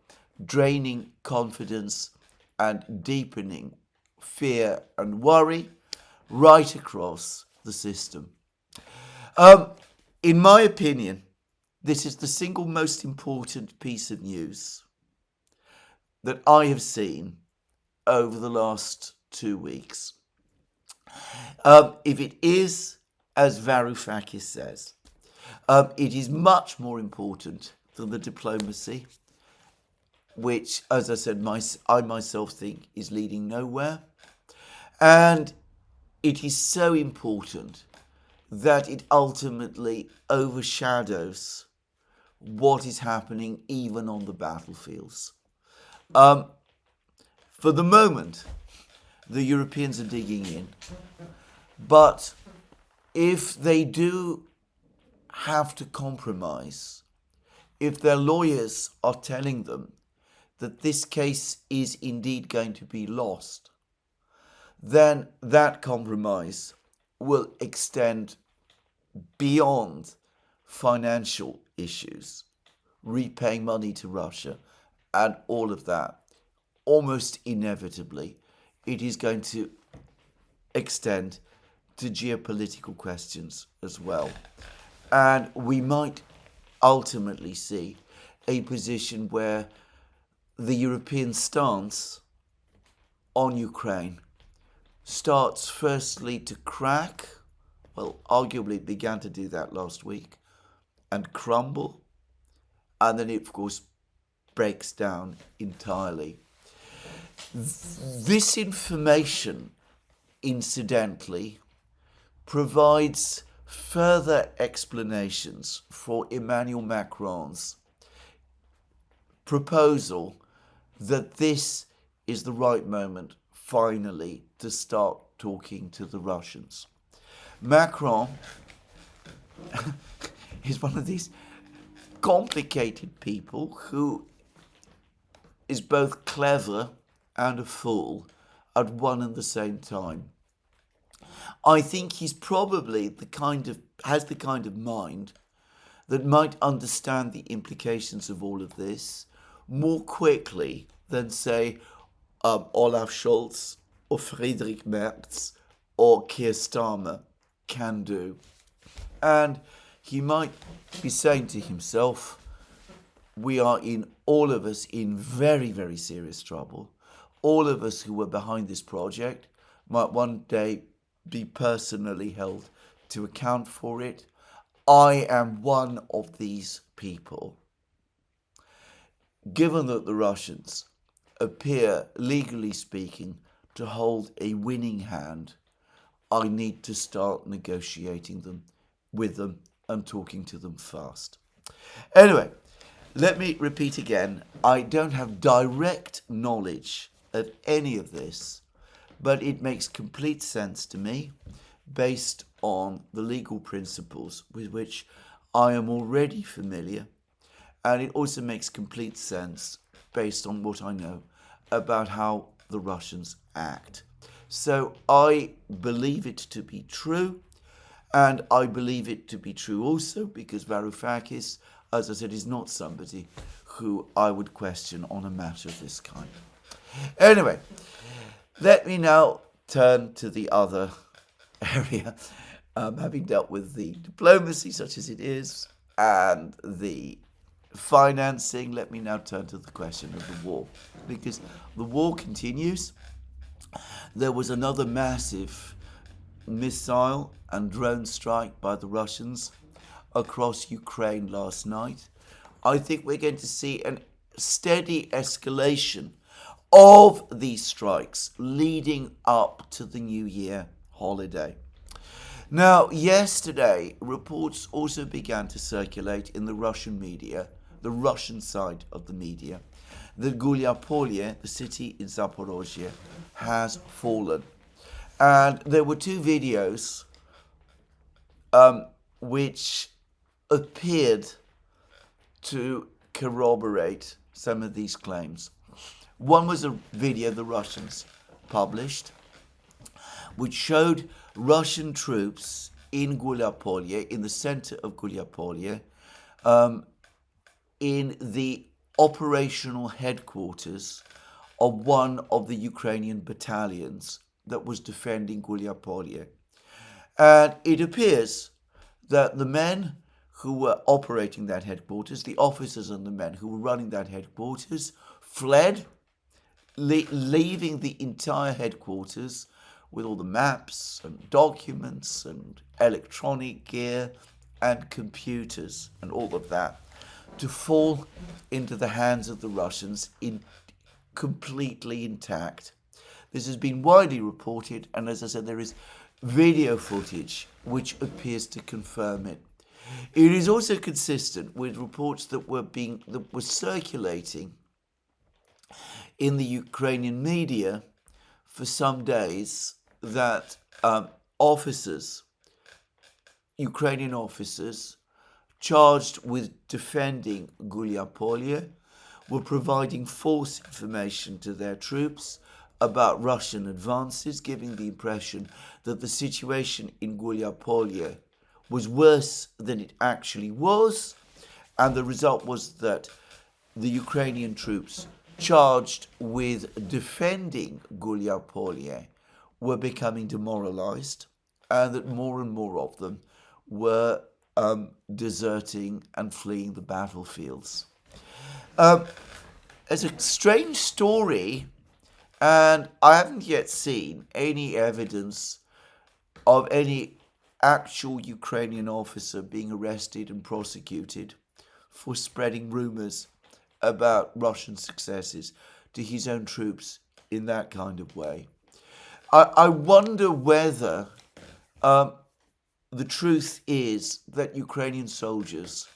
draining confidence and deepening fear and worry right across the system. In my opinion, this is the single most important piece of news that I have seen over the last 2 weeks. If it is, as Varoufakis says, it is much more important than the diplomacy, which, as I said, I myself think is leading nowhere. And it is so important that it ultimately overshadows what is happening even on the battlefields. For the moment, the Europeans are digging in, but if they do have to compromise, if their lawyers are telling them that this case is indeed going to be lost, then that compromise will extend beyond financial issues, repaying money to Russia and all of that. Almost inevitably, it is going to extend to geopolitical questions as well. And we might ultimately see a position where the European stance on Ukraine starts firstly to crack, well, arguably it began to do that last week, and crumble, and then it, of course, breaks down entirely. This information, incidentally, provides further explanations for Emmanuel Macron's proposal that this is the right moment, finally, to start talking to the Russians. Macron is one of these complicated people who is both clever and a fool at one and the same time. I think he's probably has the kind of mind that might understand the implications of all of this more quickly than, say, Olaf Scholz or Friedrich Merz or Keir Starmer can do. And he might be saying to himself, we are all of us in very, very serious trouble. All of us who were behind this project might one day be personally held to account for it. I am one of these people. Given that the Russians appear, legally speaking, to hold a winning hand, I need to start negotiating with them and talking to them fast. Anyway, let me repeat again, I don't have direct knowledge of any of this, but it makes complete sense to me based on the legal principles with which I am already familiar, and it also makes complete sense based on what I know about how the Russians act. So I believe it to be true, and I believe it to be true also because Varoufakis, as I said, is not somebody who I would question on a matter of this kind. Anyway, let me now turn to the other area. Having dealt with the diplomacy, such as it is, and the financing, let me now turn to the question of the war. Because the war continues. There was another massive missile and drone strike by the Russians across Ukraine last night. I think we're going to see a steady escalation of these strikes leading up to the New Year holiday. Now, yesterday, reports also began to circulate in the Russian media, the Russian side of the media, that Huliaipole, the city in Zaporozhye, has fallen. And there were two videos which appeared to corroborate some of these claims. One was a video the Russians published, which showed Russian troops in Huliaipole, in the center of Huliaipole, in the operational headquarters of one of the Ukrainian battalions that was defending Huliaipole. And it appears that the men who were operating that headquarters, the officers and the men who were running that headquarters, fled, leaving the entire headquarters with all the maps and documents and electronic gear and computers and all of that, to fall into the hands of the Russians completely intact. This has been widely reported, and as I said, there is video footage which appears to confirm it. It is also consistent with reports that were circulating in the Ukrainian media for some days that Ukrainian officers charged with defending Huliaipole were providing false information to their troops about Russian advances, giving the impression that the situation in Huliaipole was worse than it actually was, and the result was that the Ukrainian troops charged with defending Huliaipole were becoming demoralized, and that more and more of them were deserting and fleeing the battlefields. It's a strange story, and I haven't yet seen any evidence of any actual Ukrainian officer being arrested and prosecuted for spreading rumors about Russian successes to his own troops in that kind of way. I wonder whether the truth is that Ukrainian soldiers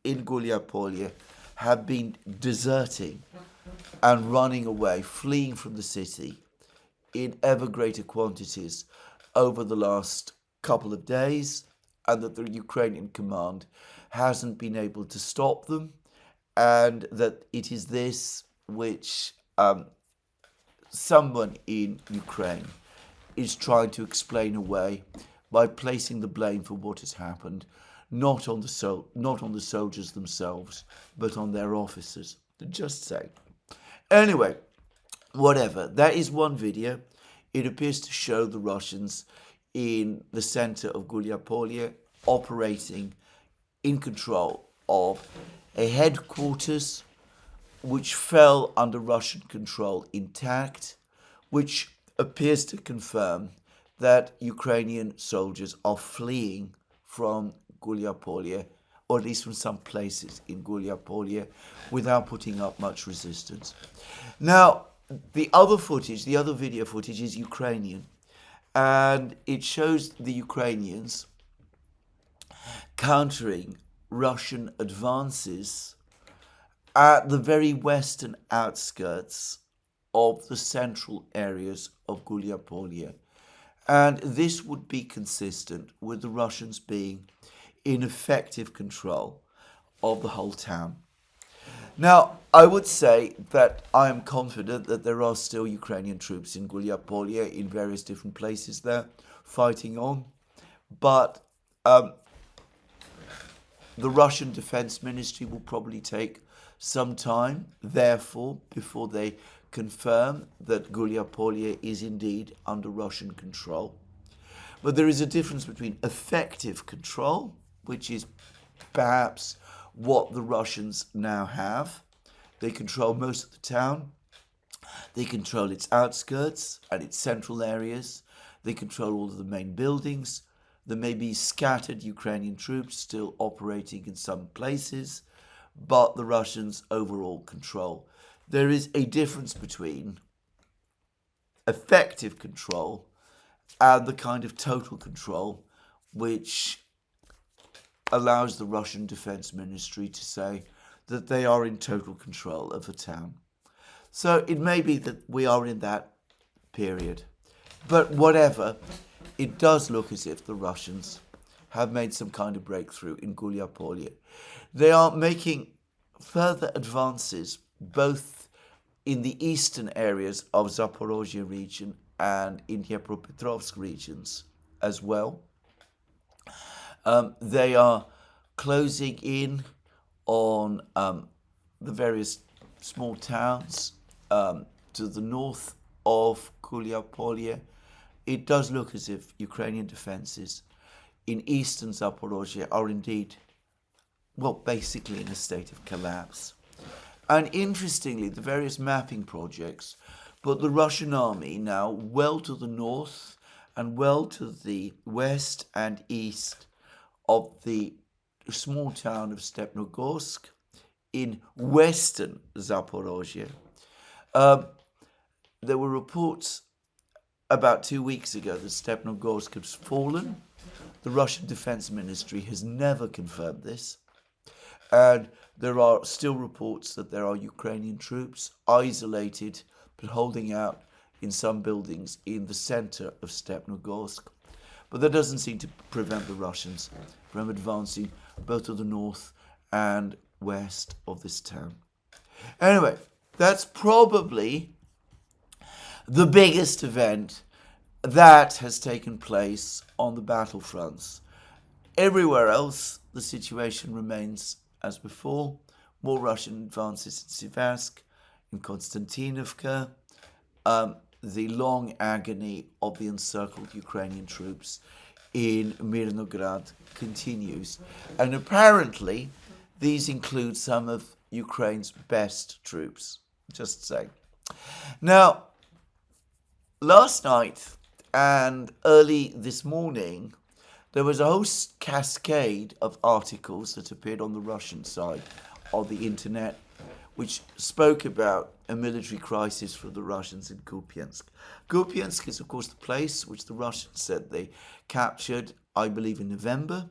in Huliaipole have been deserting and running away, fleeing from the city in ever greater quantities over the last couple of days, and that the Ukrainian command hasn't been able to stop them, and that it is this which someone in Ukraine is trying to explain away by placing the blame for what has happened not on the soldiers themselves, but on their officers. Just say. Anyway, whatever. That is one video. It appears to show the Russians in the center of Huliaipole operating in control of a headquarters which fell under Russian control intact, which appears to confirm that Ukrainian soldiers are fleeing from Huliaipole, or at least from some places in Huliaipole, without putting up much resistance. Now, the other video footage is Ukrainian, and it shows the Ukrainians countering Russian advances at the very western outskirts of the central areas of Huliaipole. And this would be consistent with the Russians being in effective control of the whole town. Now, I would say that I am confident that there are still Ukrainian troops in Huliaipole in various different places there fighting on, but the Russian Defense Ministry will probably take some time, therefore, before they confirm that Huliaipole is indeed under Russian control. But there is a difference between effective control, which is perhaps what the Russians now have. They control most of the town. They control its outskirts and its central areas. They control all of the main buildings. There may be scattered Ukrainian troops still operating in some places, but the Russians overall control. There is a difference between effective control and the kind of total control which allows the Russian Defense Ministry to say that they are in total control of a town. So it may be that we are in that period. But whatever, it does look as if the Russians have made some kind of breakthrough in Huliaipole. They are making further advances both in the eastern areas of Zaporozhye region and in Dnipropetrovsk regions as well. They are closing in on the various small towns to the north of Huliaipole. It does look as if Ukrainian defenses in eastern Zaporozhye are indeed, well, basically in a state of collapse. And interestingly, the various mapping projects put the Russian army now well to the north and well to the west and east of the small town of Stepnogorsk in western Zaporozhye. There were reports about 2 weeks ago that Stepnogorsk has fallen. The Russian Defense Ministry has never confirmed this. And there are still reports that there are Ukrainian troops isolated but holding out in some buildings in the center of Stepnogorsk. But that doesn't seem to prevent the Russians from advancing both to the north and west of this town. Anyway, that's probably the biggest event that has taken place on the battlefronts. Everywhere else, the situation remains as before. More Russian advances in Siversk, in Konstantinovka. The long agony of the encircled Ukrainian troops in Mirnograd continues. And apparently, these include some of Ukraine's best troops, just saying. Now, last night and early this morning, there was a whole cascade of articles that appeared on the Russian side of the internet, which spoke about a military crisis for the Russians in Kupiansk. Kupiansk is, of course, the place which the Russians said they captured, I believe, in November.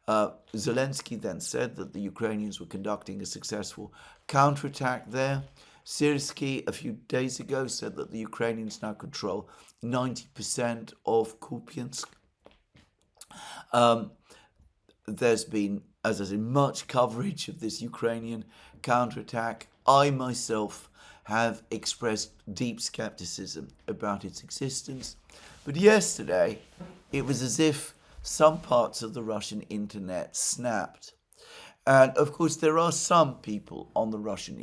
Zelensky then said that the Ukrainians were conducting a successful counterattack there. Syrsky, a few days ago, said that the Ukrainians now control 90% of Kupiansk. There's been, as I said, much coverage of this Ukrainian counterattack. I myself have expressed deep skepticism about its existence. But yesterday, it was as if some parts of the Russian internet snapped. And of course, there are some people on the Russian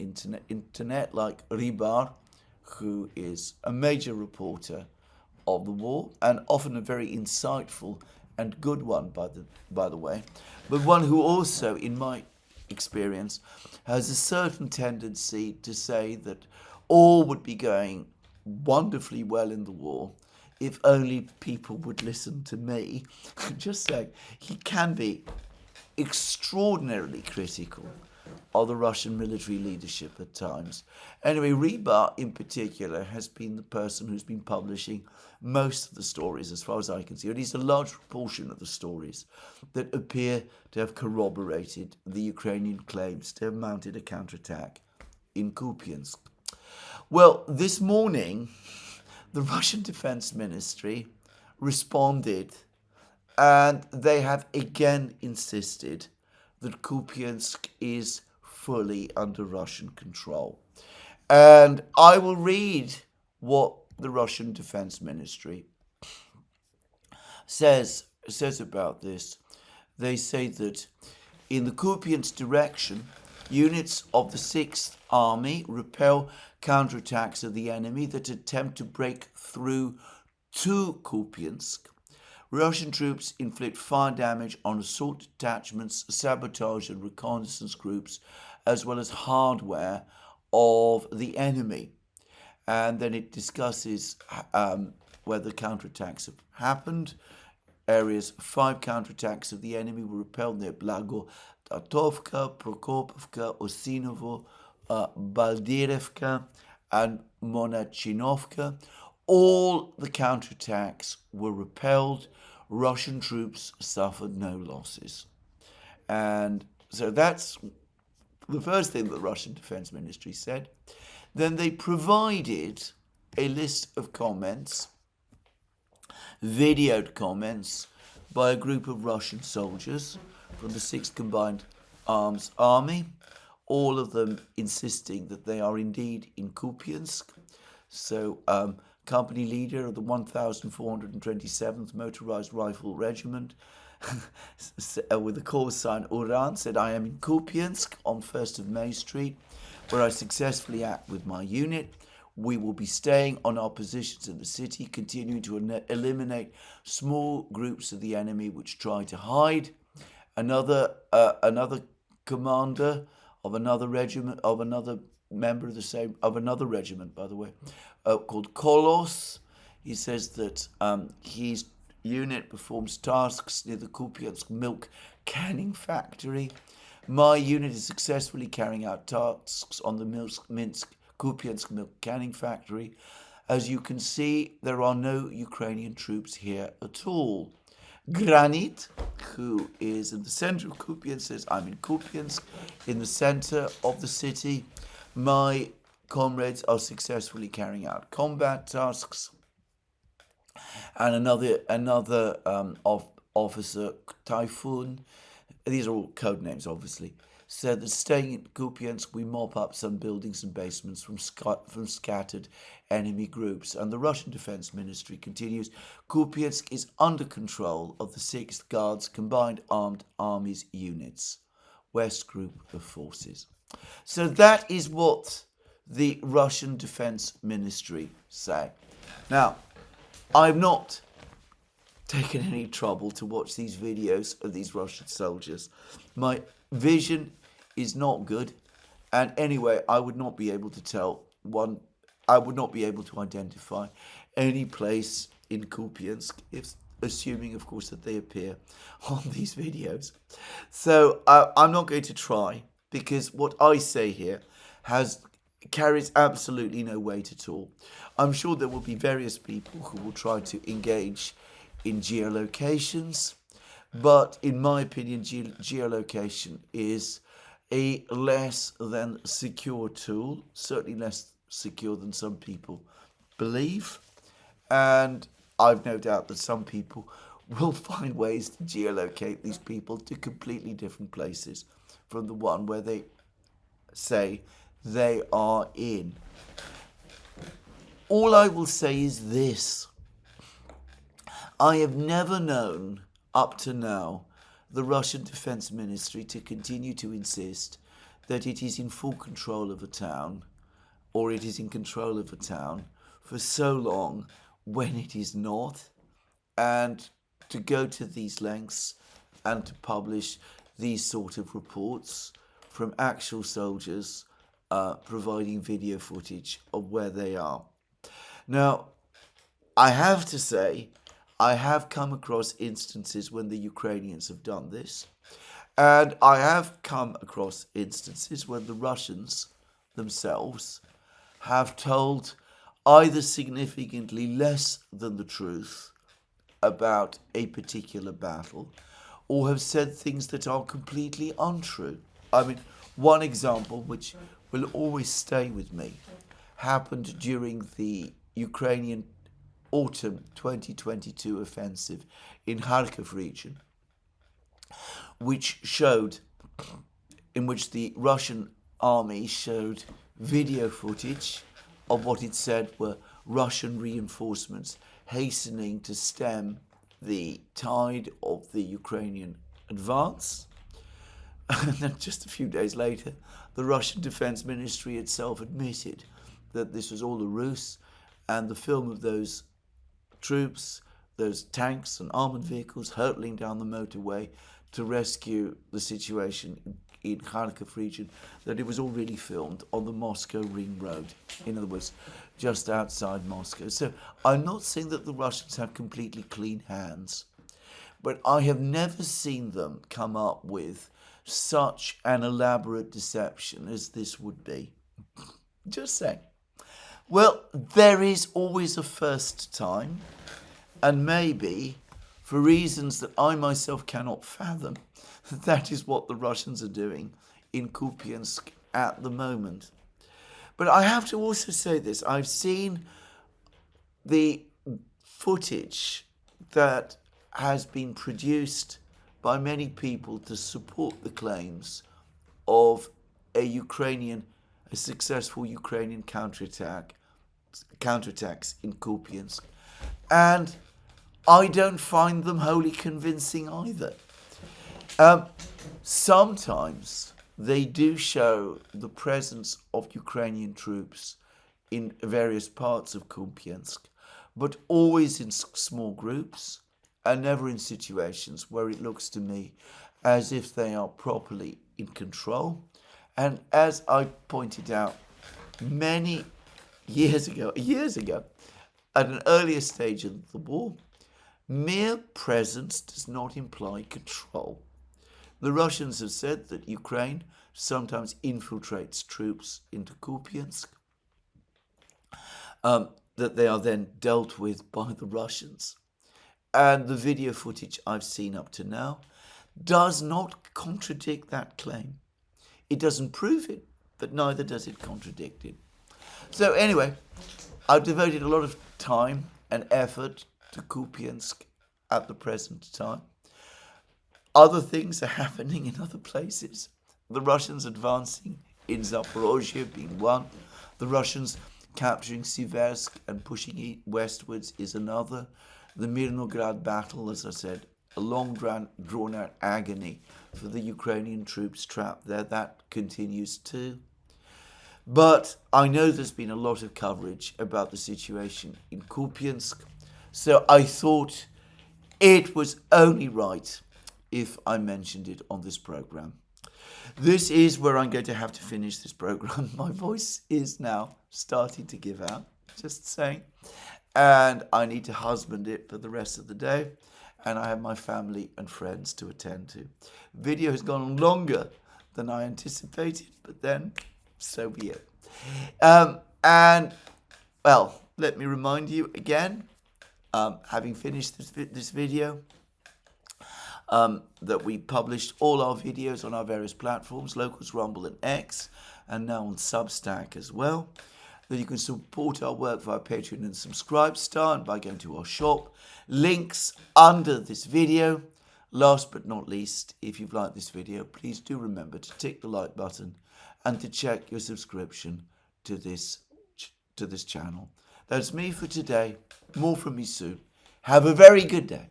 internet like Rybar, who is a major reporter of the war, and often a very insightful and good one, by the way, but one who also, in my experience, has a certain tendency to say that all would be going wonderfully well in the war if only people would listen to me. Just saying, he can be extraordinarily critical of the Russian military leadership at times. Anyway, Rybar in particular has been the person who's been publishing most of the stories, as far as I can see, or at least a large proportion of the stories that appear to have corroborated the Ukrainian claims to have mounted a counterattack in Kupiansk. Well, this morning, the Russian Defense Ministry responded, and they have again insisted that Kupiansk is fully under Russian control. And I will read what the Russian Defense Ministry says about this. They say that in the Kupiansk direction, units of the 6th Army repel counterattacks of the enemy that attempt to break through to Kupiansk. Russian troops inflict fire damage on assault detachments, sabotage and reconnaissance groups, as well as hardware of the enemy. And then it discusses whether counterattacks have happened. 5 counterattacks of the enemy were repelled near Blago-Tatovka, Prokopovka, Osinovo, Baldirevka, and Monachinovka. All the counterattacks were repelled. Russian troops suffered no losses. And so that's the first thing that the Russian Defense Ministry said. Then they provided a list of comments, videoed comments, by a group of Russian soldiers from the 6th Combined Arms Army, all of them insisting that they are indeed in Kupiansk. So, company leader of the 1427th Motorized Rifle Regiment, with the call sign Uran, said, "I am in Kupiansk on 1st of May Street, where I successfully act with my unit. We will be staying on our positions in the city, continuing to eliminate small groups of the enemy which try to hide." Another commander of another regiment, of another member of another regiment, by the way, called Kolos, he says that his unit performs tasks near the Kupiansk milk canning factory. "My unit is successfully carrying out tasks on the Kupiansk milk canning factory. As you can see, there are no Ukrainian troops here at all." Granit, who is in the center of Kupiansk, says, "I'm in Kupiansk, in the center of the city. My comrades are successfully carrying out combat tasks." And another officer, Typhoon, these are all code names, obviously, said that staying in Kupiansk, we mop up some buildings and basements from scattered enemy groups. And the Russian Defense Ministry continues, "Kupiansk is under control of the 6th Guards Combined Armed Armies units, West Group of Forces." So that is what the Russian Defense Ministry say. Now, I've not taken any trouble to watch these videos of these Russian soldiers. My vision is not good, and anyway, I would not be able to identify any place in Kupiansk, assuming, of course, that they appear on these videos. So I'm not going to try, because what I say here carries absolutely no weight at all. I'm sure there will be various people who will try to engage in geolocations, but in my opinion, geolocation is a less than secure tool, certainly less secure than some people believe, and I've no doubt that some people will find ways to geolocate these people to completely different places from the one where they say they are in. All I will say is this: I have never known, up to now, the Russian Defense Ministry to continue to insist that it is in full control of a town, or it is in control of a town, for so long when it is not, and to go to these lengths and to publish these sort of reports from actual soldiers providing video footage of where they are. Now, I have to say, I have come across instances when the Ukrainians have done this, and I have come across instances when the Russians themselves have told either significantly less than the truth about a particular battle, or have said things that are completely untrue. I mean, one example which will always stay with me happened during the Ukrainian autumn 2022 offensive in Kharkiv region, in which the Russian army showed video footage of what it said were Russian reinforcements hastening to stem the tide of the Ukrainian advance. And then just a few days later, the Russian Defense Ministry itself admitted that this was all a ruse, and the film of those troops, those tanks and armored vehicles hurtling down the motorway to rescue the situation in Kharkiv region, that it was all really filmed on the Moscow Ring Road, in other words, just outside Moscow. So I'm not saying that the Russians have completely clean hands, but I have never seen them come up with such an elaborate deception as this would be. Just saying. Well, there is always a first time, and maybe, for reasons that I myself cannot fathom, that is what the Russians are doing in Kupiansk at the moment. But I have to also say this: I've seen the footage that has been produced by many people to support the claims of a successful Ukrainian counterattacks in Kupiansk. And I don't find them wholly convincing either. Sometimes they do show the presence of Ukrainian troops in various parts of Kupiansk, but always in small groups and never in situations where it looks to me as if they are properly in control. And as I pointed out many years ago, at an earlier stage of the war, mere presence does not imply control. The Russians have said that Ukraine sometimes infiltrates troops into Kupiansk, that they are then dealt with by the Russians. And the video footage I've seen up to now does not contradict that claim. It doesn't prove it, but neither does it contradict it. So anyway, I've devoted a lot of time and effort to Kupiansk at the present time. Other things are happening in other places. The Russians advancing in Zaporozhye being one. The Russians capturing Siversk and pushing westwards is another. The Mirnograd battle, as I said, a long drawn-out agony for the Ukrainian troops trapped there. That continues too. But I know there's been a lot of coverage about the situation in Kupiansk, so I thought it was only right if I mentioned it on this program. This is where I'm going to have to finish this program. My voice is now starting to give out, just saying. And I need to husband it for the rest of the day. And I have my family and friends to attend to. Video has gone longer than I anticipated, but then so be it. And, well, let me remind you again, having finished this video, that we published all our videos on our various platforms, Locals, Rumble and X, and now on Substack as well. That you can support our work via Patreon and Subscribe Star and by going to our shop. Links under this video. Last but not least, if you've liked this video, please do remember to tick the like button and to check your subscription to this channel. That's me for today. More from me soon. Have a very good day.